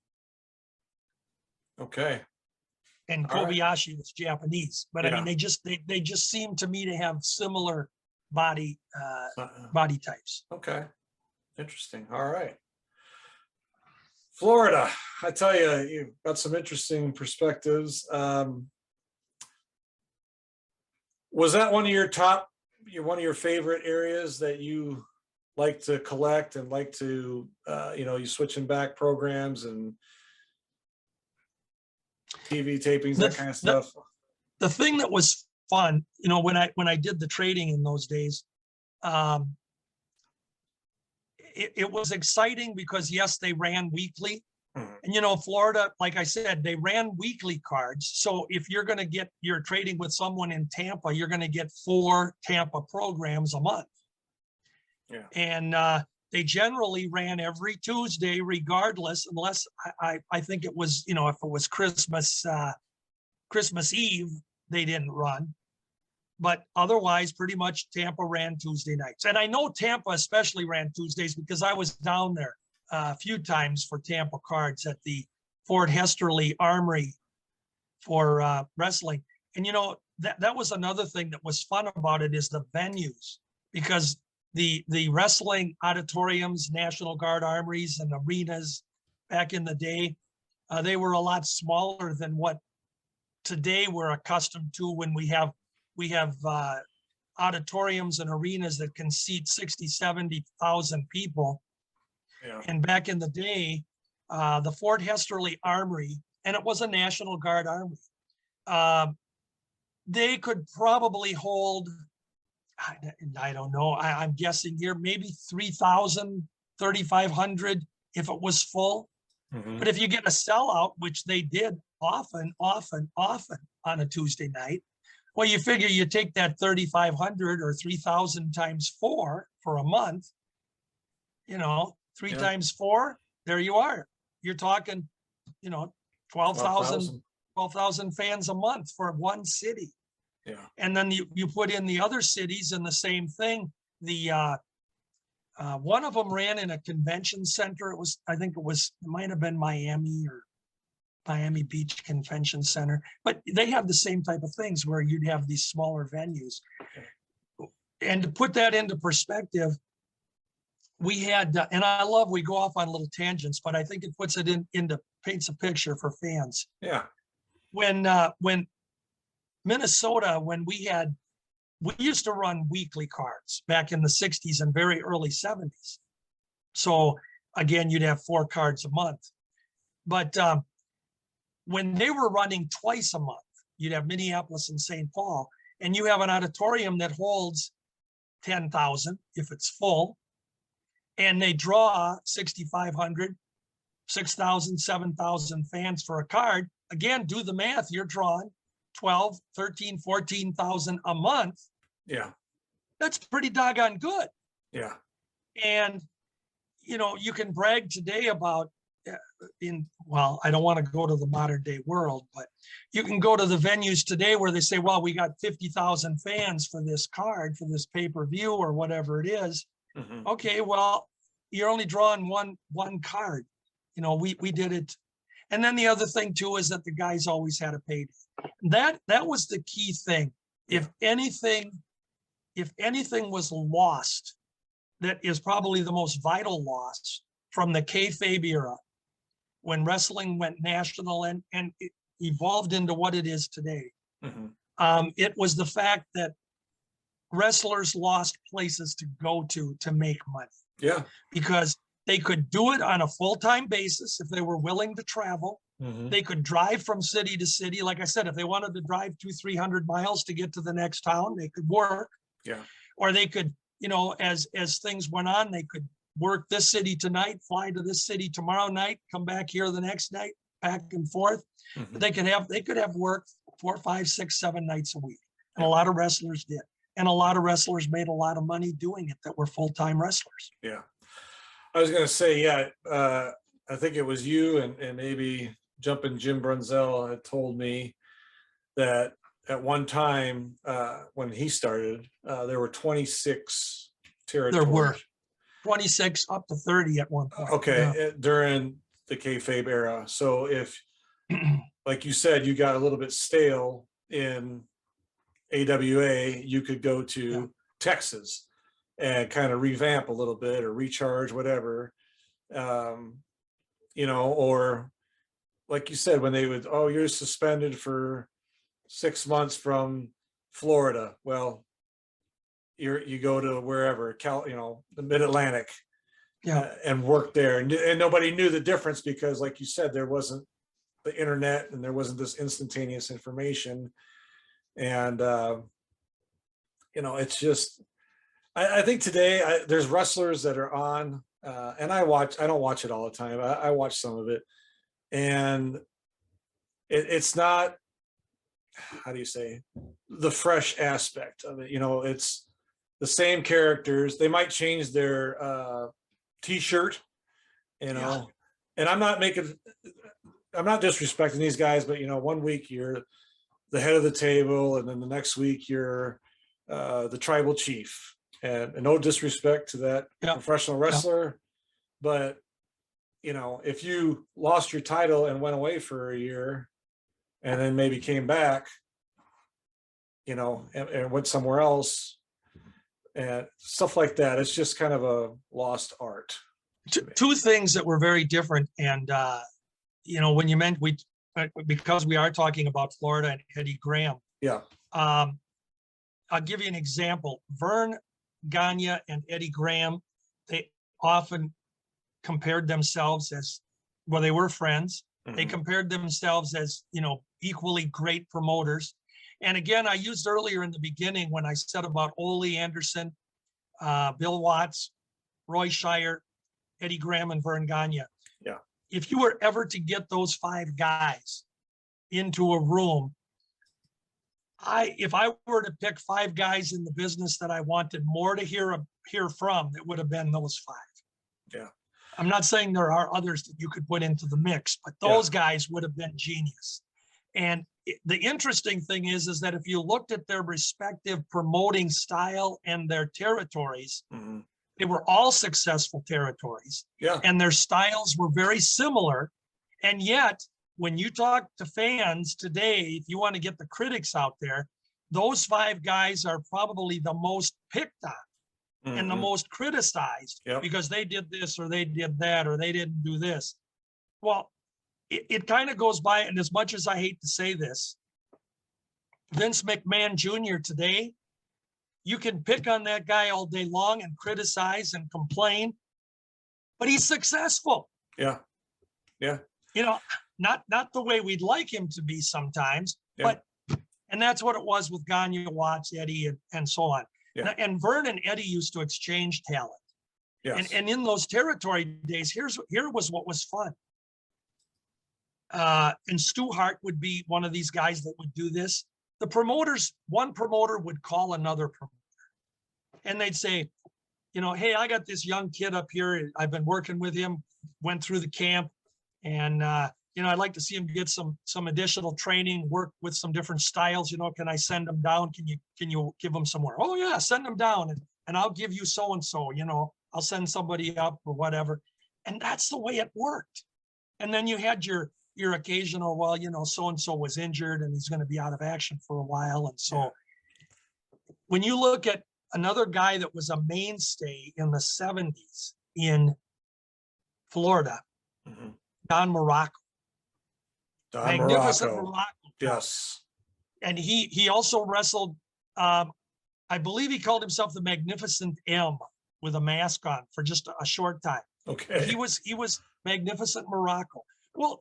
Okay. And Kobayashi was Japanese, but I mean, they just seem to me to have similar body types. Okay. Interesting. All right. Florida, I tell you, you've got some interesting perspectives. Was that one of your favorite areas that you like to collect and like to, you switching back programs and TV tapings, that kind of stuff? The thing that was fun, when I did the trading in those days, it was exciting because yes, they ran weekly. And Florida, like I said, they ran weekly cards. So if you're trading with someone in Tampa, you're going to get 4 Tampa programs a month. Yeah. And they generally ran every Tuesday, regardless, unless I think it was, if it was Christmas Eve, they didn't run. But otherwise, pretty much Tampa ran Tuesday nights. And I know Tampa especially ran Tuesdays because I was down there a few times for Tampa cards at the Fort Hesterly Armory for wrestling. And, that was another thing that was fun about it is the venues, because the wrestling auditoriums, National Guard armories and arenas back in the day, they were a lot smaller than what today we're accustomed to when we have auditoriums and arenas that can seat 60, 70,000 people. Yeah. And back in the day, the Fort Hesterly Armory, and it was a National Guard armory, they could probably hold, I don't know, I'm guessing here, maybe 3,000, 3,500 if it was full. Mhm. But if you get a sellout, which they did often on a Tuesday night, well, you figure you take that 3,500 or 3,000 times 4 for a month, three Yeah. times 4, there you are. You're talking, 12,000 12,000. fans a month for one city. Yeah. And then you put in the other cities and the same thing. The one of them ran in a convention center. It might have been Miami or Miami Beach Convention Center, but they have the same type of things where you'd have these smaller venues. And to put that into perspective, we had, and we go off on little tangents, but I think it puts it paints a picture for fans. Yeah. When Minnesota, we used to run weekly cards back in the 60s and very early 70s. So again, you'd have 4 cards a month. But when they were running twice a month, you'd have Minneapolis and St. Paul, and you have an auditorium that holds 10,000 if it's full, and they draw 6,500, 6,000, 7,000 fans for a card. Again, do the math, you're drawing 12, 13, 14,000 a month. Yeah. That's pretty doggone good. Yeah. And, you can brag today about I don't want to go to the modern day world, but you can go to the venues today where they say, well, we got 50,000 fans for this card, for this pay-per-view or whatever it is. Mhm. Okay, well, you're only drawing one card. We did it. And then the other thing too is that the guys always had a payday. That was the key thing. If anything was lost, that is probably the most vital loss from the kayfabe era, when wrestling went national and it evolved into what it is today. Mhm. It was the fact that wrestlers lost places to go to make money. Yeah. Because they could do it on a full-time basis if they were willing to travel. Mhm. They could drive from city to city. Like I said, if they wanted to drive 200-300 miles to get to the next town, they could work. Yeah. Or they could, as things went on, they could work this city tonight, fly to this city tomorrow night, come back here the next night, back and forth. Mhm. But they could have work 4, 5, 6, 7 nights a week. And Yeah. a lot of wrestlers did. And a lot of wrestlers made a lot of money doing it that were full-time wrestlers. Yeah. I was going to say, yeah, I think it was you and maybe Jumpin' Jim Brunzell had told me that at one time when he started, there were 26 territories. There were 26 up to 30 at one point. Okay, during the kayfabe era. So if, like you said, you got a little bit stale in AWA, you could go to Texas and kind of revamp a little bit or recharge, whatever. Or like you said, when they would, you're suspended for 6 months from Florida. Well, you go to wherever, the Mid-Atlantic, and work there. And nobody knew the difference because, like you said, there wasn't the internet and there wasn't this instantaneous information. And, it's just, I think today there's wrestlers that are on, and I don't watch it all the time. I watch some of it, and it's not, how do you say, the fresh aspect of it. It's the same characters. They might change their t-shirt, and I'm not disrespecting these guys, but 1 week you're the head of the table, and then the next week you're the tribal chief. And no disrespect to that professional wrestler, but if you lost your title and went away for a year and then maybe came back, and went somewhere else and stuff like that, it's just kind of a lost art. Two things that were very different. And, when you meant because we are talking about Florida and Eddie Graham. Yeah. I'll give you an example. Vern Gagne and Eddie Graham, they often compared themselves as, well, they were friends. Mm-hmm. They compared themselves as, equally great promoters. And again, I used earlier in the beginning when I said about Ole Anderson, Bill Watts, Roy Schire, Eddie Graham, and Vern Gagne. Yeah. if you were ever to get those 5 guys into a room, if I were to pick 5 guys in the business that I wanted more to hear from, it would have been those 5. Yeah. I'm not saying there are others that you could put into the mix, but those guys would have been genius. And the interesting thing is that if you looked at their respective promoting style and their territories, they were all successful territories. Yeah. And their styles were very similar. And yet, when you talk to fans today, if you want to get the critics out there, those 5 guys are probably the most picked on and the most criticized because they did this or they did that or they didn't do this. Well, it kind of goes by, and as much as I hate to say this, Vince McMahon Jr. today, you can pick on that guy all day long and criticize and complain, but he's successful. Yeah. Yeah. You know, not the way we'd like him to be sometimes, but, and that's what it was with Gagne, Watts, Eddie, and so on. Yeah. And Vern and Eddie used to exchange talent. Yes. And in those territory days, here was what was fun. And Stu Hart would be one of these guys that would do this. The promoters, one promoter would call another promoter and they'd say, you know, hey, I got this young kid up here. I've been working with him, went through the camp, and you know, I'd like to see him get some additional training, work with some different styles. You know, can I send him down? Can you give him some more? Oh yeah, send him down, and I'll give you so and so. You know, I'll send somebody up or whatever. And that's the way it worked. And then you had your occasional, well, you know, so and so was injured and he's going to be out of action for a while. And so when you look at another guy that was a mainstay in the 70s in Florida, Don Morocco. Magnificent Morocco. Yes. And he also wrestled, I believe he called himself the Magnificent M with a mask on for just a short time. Okay. He was Magnificent Morocco. Well,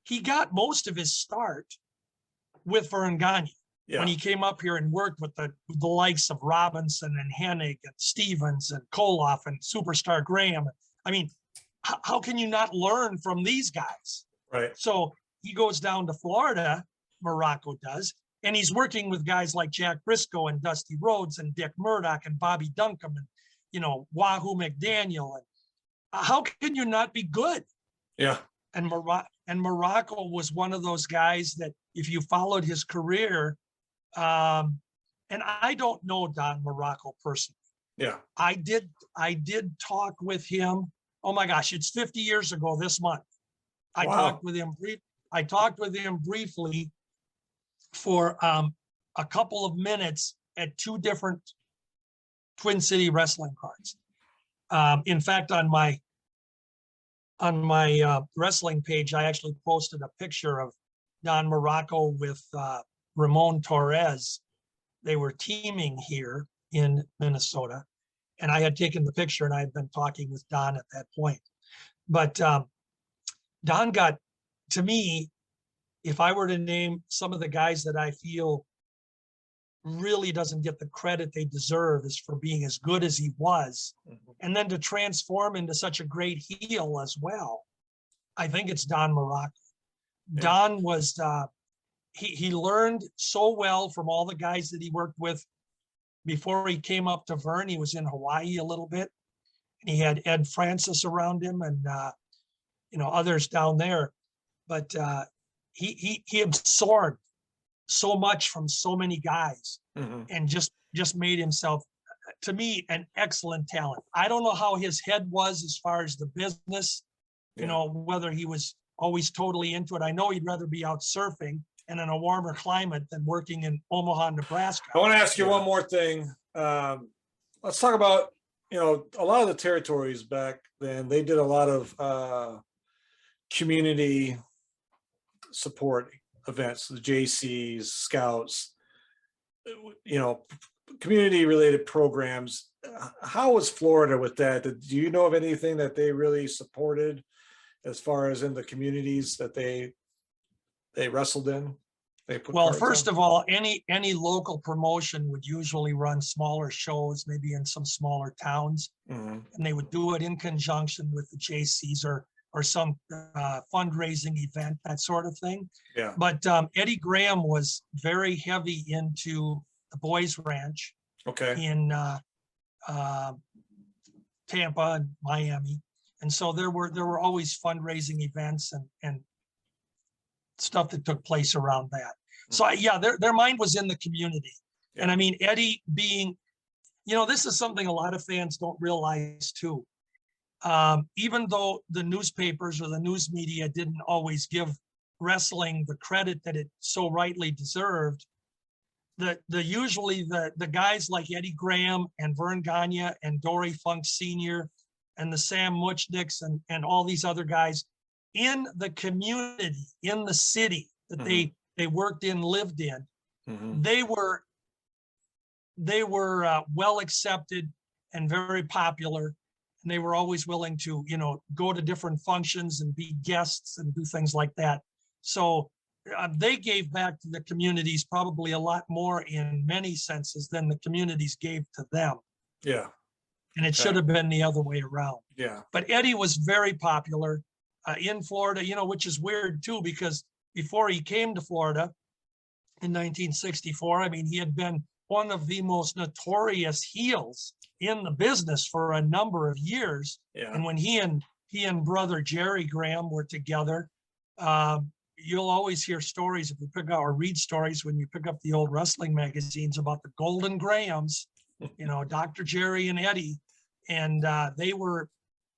he got most of his start with Vern Gagne when he came up here and worked with the likes of Robinson and Hennig and Stevens and Koloff and Superstar Graham. I mean, how can you not learn from these guys? Right. So he goes down to Florida, Morocco does, and he's working with guys like Jack Briscoe and Dusty Rhodes and Dick Murdoch and Bobby Duncombe and, you know, Wahoo McDaniel. And how can you not be good? Yeah. And Morocco was one of those guys that if you followed his career, and I don't know Don Morocco personally. Yeah. I did talk with him. Oh my gosh, it's 50 years ago this month. I talked with him briefly for a couple of minutes at 2 different Twin City wrestling cards. In fact, on my wrestling page, I actually posted a picture of Don Morocco with Ramon Torres. They were teaming here in Minnesota, and I had taken the picture and I had been talking with Don at that point. But Don got, to me, if I were to name some of the guys that I feel really doesn't get the credit they deserve is for being as good as he was, and then to transform into such a great heel as well, I think it's Don Morocco. Yeah. Don was, he learned so well from all the guys that he worked with. Before he came up to Vern, he was in Hawaii a little bit. And he had Ed Francis around him and, you know, others down there. But he absorbed so much from so many guys and just made himself, to me, an excellent talent. I don't know how his head was as far as the business, you know, whether he was always totally into it. I know he'd rather be out surfing and in a warmer climate than working in Omaha, Nebraska. I want to ask you one more thing. Let's talk about, you know, a lot of the territories back then, they did a lot of community support events, the JCs, Scouts, you know, community related programs. How was Florida with that? Do you know of anything that they really supported as far as in the communities that they wrestled in? Well, first of all, any local promotion would usually run smaller shows, maybe in some smaller towns, and they would do it in conjunction with the JCs, or or some fundraising event, that sort of thing. Yeah. But Eddie Graham was very heavy into the Boys Ranch Okay. in Tampa and Miami. And so there were always fundraising events and stuff that took place around that. So yeah, their mind was in the community. Yeah. And I mean, Eddie being, this is something a lot of fans don't realize too. Even though the newspapers or the news media didn't always give wrestling the credit that it so rightly deserved, usually the guys like Eddie Graham and Vern Gagne and Dory Funk Sr. and the Sam Muchnicks and all these other guys in the community, in the city that they worked in, lived in, they were well accepted and very popular. And they were always willing to, go to different functions and be guests and do things like that. So they gave back to the communities probably a lot more in many senses than the communities gave to them. Yeah. And it should have been the other way around. Yeah. But Eddie was very popular in Florida, which is weird too, because before he came to Florida in 1964, I mean, he had been one of the most notorious heels in the business for a number of years. Yeah. And when he and brother Jerry Graham were together, you'll always hear stories if you pick out or read stories when you pick up the old wrestling magazines about the Golden Grahams, Dr. Jerry and Eddie. And they were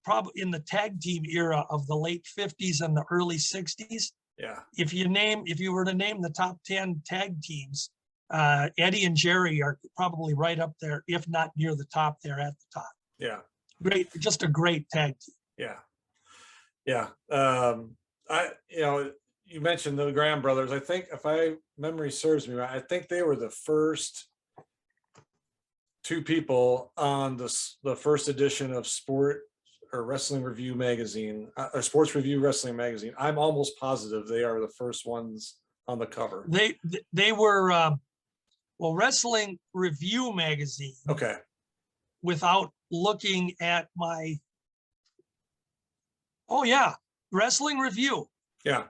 probably in the tag team era of the late 50s and the early 60s. Yeah. If you were to name the top 10 tag teams, Eddie and Jerry are probably right up there, if not near the top there at the top. Yeah. Great. Just a great tag team. Yeah. Yeah. You mentioned the Graham brothers. I think if memory serves me right, I think they were the first two people on the first edition of Sport or Wrestling Review magazine, or Sports Review Wrestling magazine. I'm almost positive they are the first ones on the cover. They were, Wrestling Review magazine. Okay. Without looking at Wrestling Review. Yeah.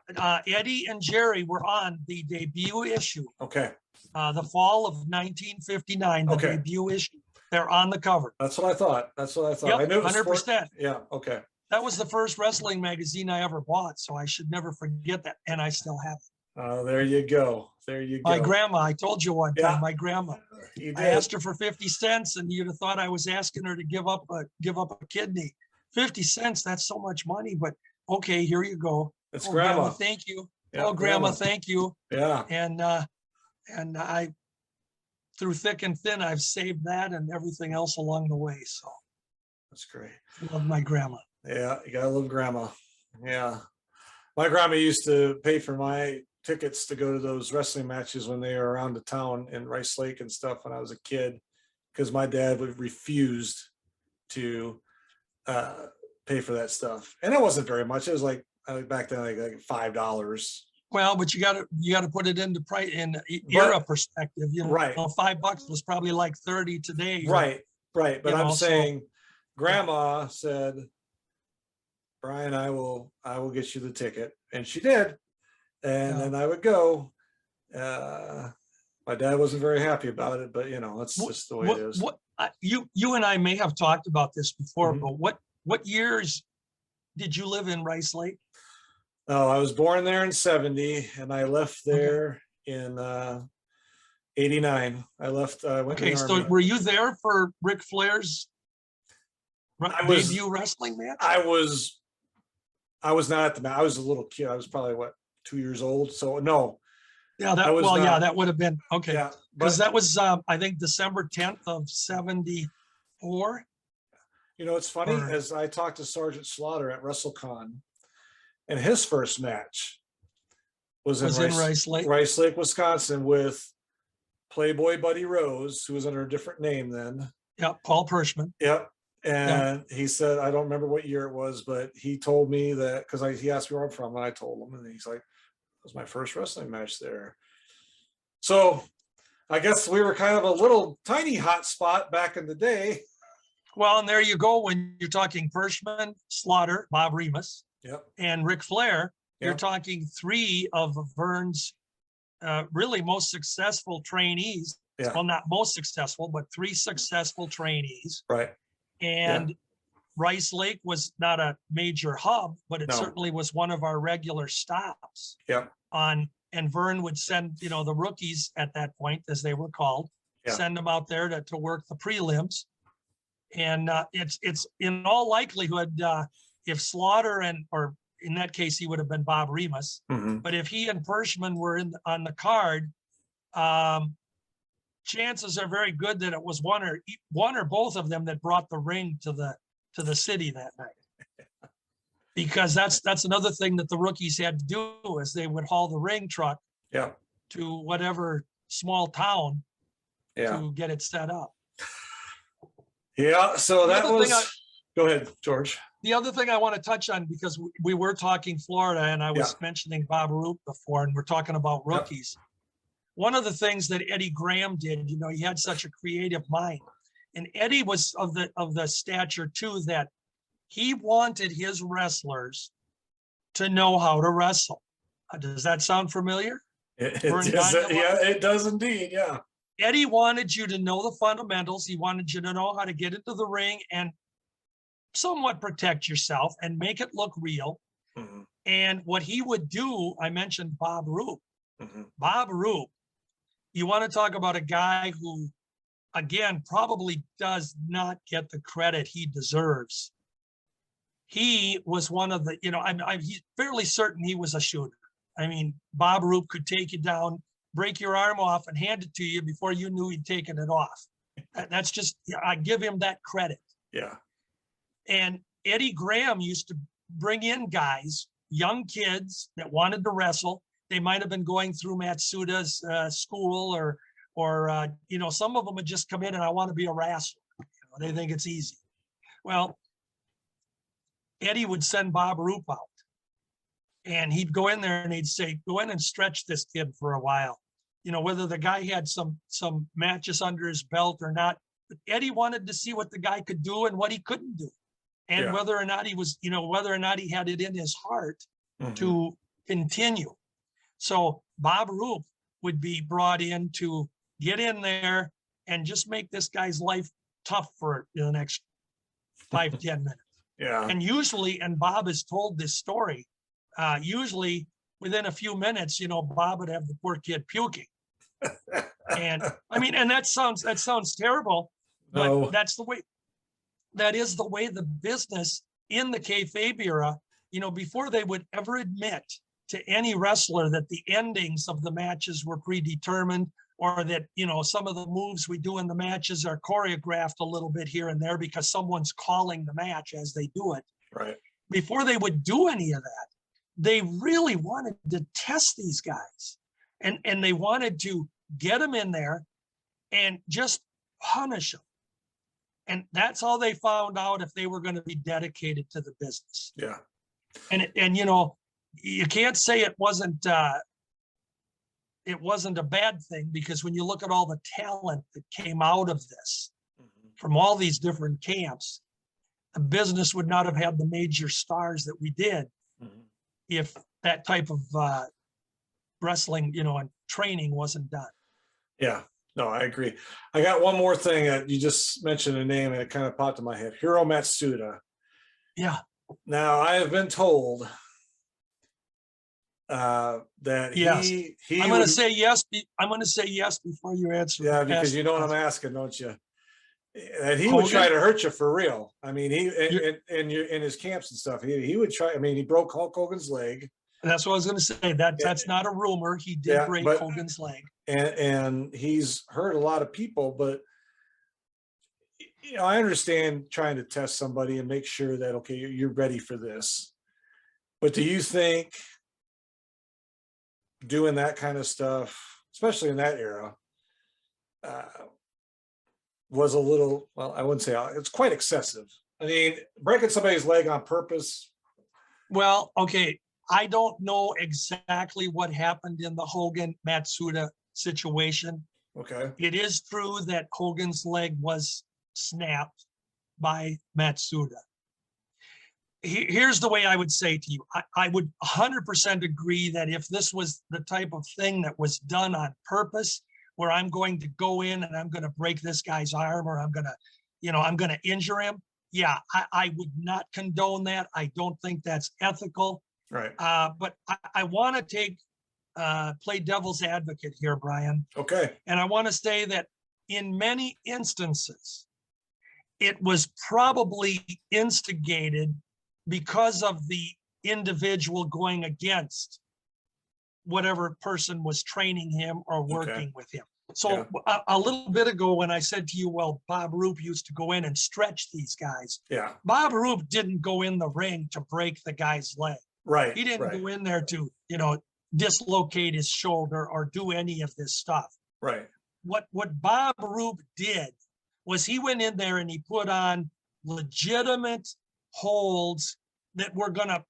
Eddie and Jerry were on the debut issue. Okay. The fall of 1959, the debut issue. They're on the cover. That's what I thought. Yep, I knew 100%. Yeah. Okay. That was the first wrestling magazine I ever bought, so I should never forget that, and I still have it. Oh, there you go. My grandma, I told you one time, my grandma. You did. I asked her for 50 cents, and you'd have thought I was asking her to give up a kidney. 50 cents, that's so much money, but okay, here you go. It's grandma. Thank you. Yeah, grandma, thank you. Yeah. And I, through thick and thin, I've saved that and everything else along the way. So that's great. I love my grandma. Yeah, you gotta love grandma. Yeah. My grandma used to pay for my tickets to go to those wrestling matches when they were around the town in Rice Lake and stuff when I was a kid, because my dad would refused to pay for that stuff. And it wasn't very much. It was like back then, like $5. Well, but you got to put it into price in era perspective. Right. $5 was probably like 30 today. Right. But I'm saying, Grandma said, Brian, I will get you the ticket, and she did. And then I would go. My dad wasn't very happy about it, but that's just the way it is. You and I may have talked about this before, but what years did you live in Rice Lake? Oh, I was born there in 70, and I left there in 89. I left. I went. Okay, so were you there for Ric Flair's debut wrestling match? I was not at the match. I was a little kid. I was probably 2 years old. So no. Yeah, that would have been okay. Yeah, because that was I think December 10th of 74. It's funny, as I talked to Sergeant Slaughter at WrestleCon, and his first match was in Rice Lake, Wisconsin, with Playboy Buddy Rose, who was under a different name then. Yeah, Paul Pershman. Yep. And he said, I don't remember what year it was, but he told me that, because he asked me where I'm from, and I told him, and he's like, it was my first wrestling match there. So I guess we were kind of a little tiny hot spot back in the day. Well, and there you go. When you're talking Pershman, Slaughter, Bob Remus, Yep. and Ric Flair, you're Yep. talking three of Vern's really most successful trainees. Yeah. Well, not most successful, but three successful trainees. Right. And Rice Lake was not a major hub, but it No. certainly was one of our regular stops. Yep. And Vern would send, the rookies at that point, as they were called, send them out there to work the prelims. And it's in all likelihood, if Slaughter or in that case, he would have been Bob Remus. Mm-hmm. But if he and Pershman were on the card, chances are very good that it was one or both of them that brought the ring to the city that night. Because that's another thing that the rookies had to do, is they would haul the ring truck to whatever small town to get it set up. Yeah. So that was. Go ahead, George. The other thing I want to touch on, because we were talking Florida and I was mentioning Bob Roop before, and we're talking about rookies. One of the things that Eddie Graham did, he had such a creative mind, and Eddie was of the stature too, that he wanted his wrestlers to know how to wrestle. Does that sound familiar? It does indeed. Yeah. Eddie wanted you to know the fundamentals. He wanted you to know how to get into the ring and somewhat protect yourself and make it look real. Mm-hmm. And what he would do, I mentioned Bob Roop. Mm-hmm. Bob Roop, you want to talk about a guy who, again, probably does not get the credit he deserves. He was one of the, he's fairly certain he was a shooter. I mean, Bob Roop could take you down, break your arm off and hand it to you before you knew he'd taken it off. That's just, I give him that credit. Yeah. And Eddie Graham used to bring in guys, young kids that wanted to wrestle. They might have been going through Matsuda's school or some of them would just come in and I want to be a wrestler. They think it's easy. Well, Eddie would send Bob Roop out and he'd go in there and he'd say, go in and stretch this kid for a while. Whether the guy had some matches under his belt or not, but Eddie wanted to see what the guy could do and what he couldn't do. And whether or not he was, whether or not he had it in his heart to continue. So Bob Roop would be brought in to get in there and just make this guy's life tough for the next 5-10 minutes. Yeah. And usually, and Bob has told this story, usually within a few minutes, Bob would have the poor kid puking. And I mean, and that sounds terrible, but that is the way the business in the kayfabe era, before they would ever admit to any wrestler that the endings of the matches were predetermined, or that, some of the moves we do in the matches are choreographed a little bit here and there because someone's calling the match as they do it. Right. Before they would do any of that, they really wanted to test these guys and they wanted to get them in there and just punish them. And that's how they found out if they were going to be dedicated to the business. Yeah. And you can't say it wasn't a bad thing, because when you look at all the talent that came out of this from all these different camps, the business would not have had the major stars that we did if that type of wrestling, and training wasn't done. Yeah. No, I agree. I got one more thing that you just mentioned a name and it kind of popped in my head. Hiro Matsuda. Yeah. Now I have been told that he I'm going to say yes. I'm going to say yes before you answer. Yeah, because you know what I'm asking, don't you? And he would try to hurt you for real. I mean, in his camps and stuff, he would try. I mean, he broke Hulk Hogan's leg. That's what I was going to say. That's not a rumor. He did break Hogan's leg. And he's hurt a lot of people, but I understand trying to test somebody and make sure that, okay, you're ready for this. But do you think doing that kind of stuff, especially in that era, was a little, well, I wouldn't say it's quite excessive. I mean, breaking somebody's leg on purpose. Well, okay. I don't know exactly what happened in the Hogan Matsuda situation. Okay. It is true that Hogan's leg was snapped by Matsuda. here's the way I would say to you. I would 100% agree that if this was the type of thing that was done on purpose, where I'm going to go in and I'm going to break this guy's arm, or I'm going to injure him. Yeah, I would not condone that. I don't think that's ethical. Right. But I want to play devil's advocate here, Brian. Okay. And I want to say that in many instances, it was probably instigated because of the individual going against whatever person was training him or working with him. So a little bit ago, when I said to you, well, Bob Roop used to go in and stretch these guys. Yeah. Bob Roop didn't go in the ring to break the guy's leg. Right. He didn't go in there to, dislocate his shoulder or do any of this stuff. Right. What Bob Roop did was he went in there and he put on legitimate holds that were going to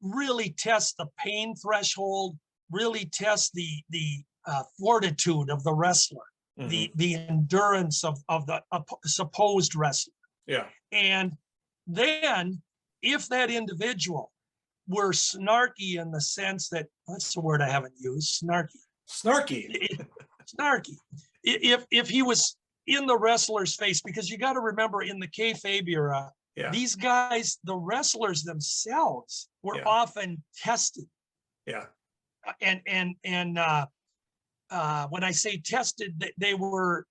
really test the pain threshold, really test the fortitude of the wrestler, the endurance of the supposed wrestler. Yeah. And then if that individual were snarky in the sense that, what's the word I haven't used? Snarky. If he was in the wrestler's face, because you got to remember, in the kayfabe era, these guys, the wrestlers themselves, were often tested. Yeah. And when I say tested, they were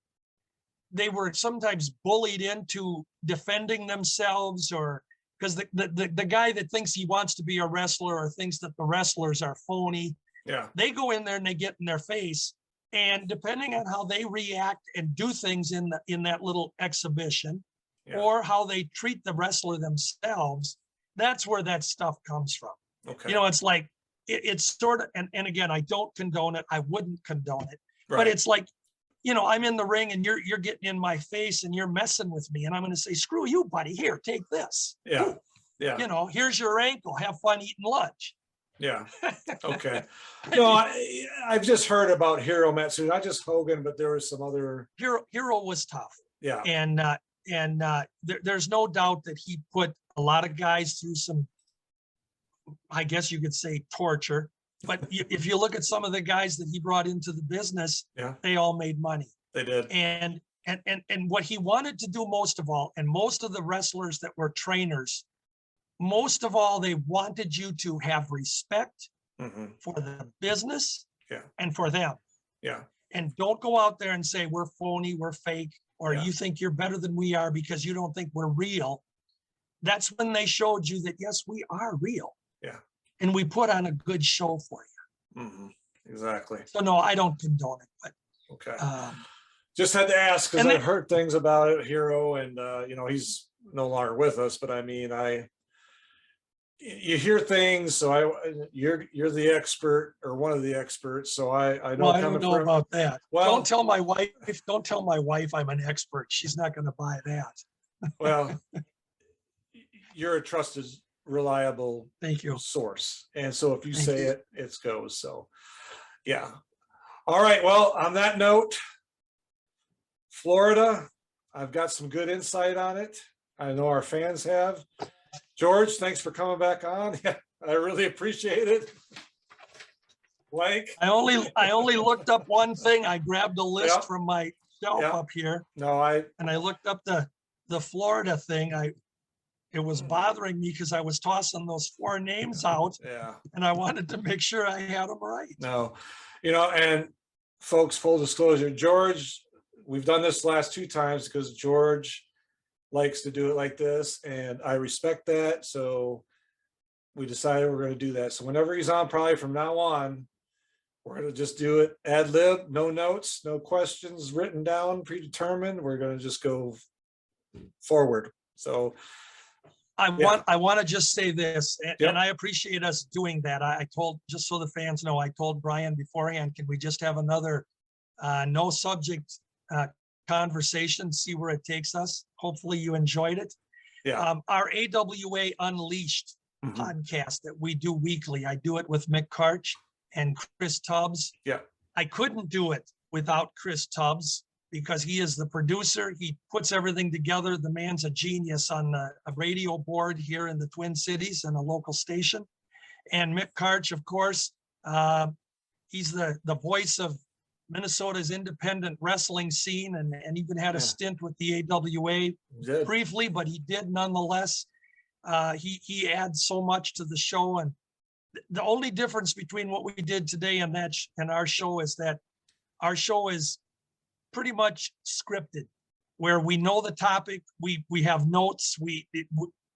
sometimes bullied into defending themselves, or because the guy that thinks he wants to be a wrestler or thinks that the wrestlers are phony, they go in there and they get in their face, and depending on how they react and do things in that little exhibition, or how they treat the wrestler themselves, that's where that stuff comes from. Okay. It's like it's sort of, and again, I don't condone it. I wouldn't condone it, but it's like, I'm in the ring and you're getting in my face and you're messing with me, and I'm going to say, screw you, buddy. Here, take this. Yeah. Ooh. Yeah. Here's your ankle. Have fun eating lunch. Yeah. Okay. No, I've just heard about Hiro Matsu, not just Hogan, but there was some other. Hiro was tough. Yeah. And there's no doubt that he put a lot of guys through some, I guess you could say, torture. But if you look at some of the guys that he brought into the business, they all made money. They did. And what he wanted to do most of all, and most of the wrestlers that were trainers, most of all, they wanted you to have respect for the business and for them. Yeah. And don't go out there and say, we're phony, we're fake, or you think you're better than we are because you don't think we're real. That's when they showed you that, yes, we are real. Yeah. And we put on a good show for you. Exactly. So no, I don't condone it, but okay. Just had to ask, because I've heard things about it, Hiro, and he's no longer with us, but I mean, you hear things, so you're the expert, or one of the experts, so I know. Well, I don't know about that. Well, don't tell my wife I'm an expert. She's not going to buy that. Well, you're a trusted, reliable source, and so if you say it, it goes. So yeah. All right, well, on that note, Florida, I've got some good insight on it. I know our fans have. George, thanks for coming back on. I really appreciate it. Blake, I only looked up one thing. I grabbed a list from my shelf up here. And I looked up the Florida thing. It was bothering me because I was tossing those 4 names out. Yeah. And I wanted to make sure I had them right. No, and folks, full disclosure, George, we've done this last 2 times because George likes to do it like this, and I respect that. So we decided we're going to do that. So whenever he's on, probably from now on, we're going to just do it ad lib, no notes, no questions written down, predetermined. We're going to just go forward. So I want to just say this, and I appreciate us doing that. I told, just so the fans know, I told Brian beforehand, can we just have another no subject conversation, see where it takes us. Hopefully you enjoyed it. Our AWA Unleashed podcast that we do weekly, I do it with Mick Karch and Chris Tubbs. I couldn't do it without Chris Tubbs. because he is the producer. He puts everything together. The man's a genius on a radio board here in the Twin Cities and a local station. And Mick Karch, of course, he's the voice of Minnesota's independent wrestling scene, and even had a stint with the AWA briefly, but he did nonetheless. He adds so much to the show, and the only difference between what we did today and our show is that our show is pretty much scripted, where we know the topic, we have notes.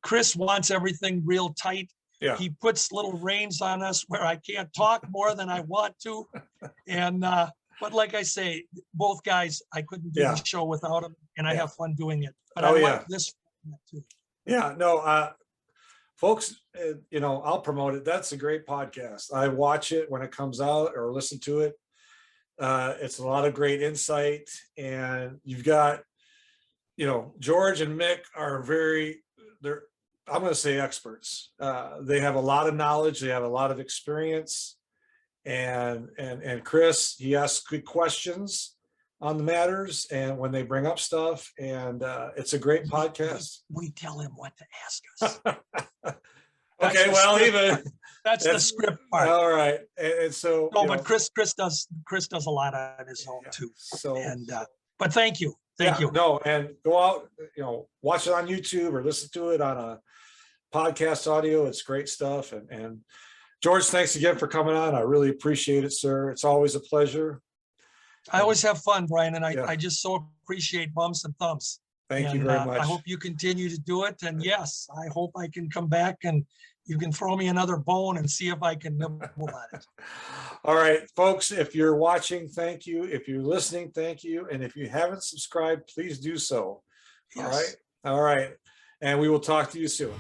Chris wants everything real tight. Yeah. He puts little reins on us where I can't talk more than I want to, and but like I say, both guys, I couldn't do the show without them, and I have fun doing it. But I like this too. Yeah, no, folks, I'll promote it. That's a great podcast. I watch it when it comes out or listen to it. It's a lot of great insight, and you've got, George and Mick are I'm going to say experts. They have a lot of knowledge. They have a lot of experience. And Chris, he asks good questions on the matters, and when they bring up stuff, and it's a great podcast. We tell him what to ask us. Okay, well, even that's the script part. All right, and so but Chris does a lot on his own too. So, but thank you. No, and go out, watch it on YouTube or listen to it on a podcast audio. It's great stuff. And George, thanks again for coming on. I really appreciate it, sir. It's always a pleasure. I always have fun, Brian, and I just so appreciate Bumps and Thumps. Thank you very much. I hope you continue to do it. And yes, I hope I can come back and you can throw me another bone and see if I can nibble at it. All right, folks, if you're watching, thank you. If you're listening, thank you. And if you haven't subscribed, please do so. Yes. All right. And we will talk to you soon.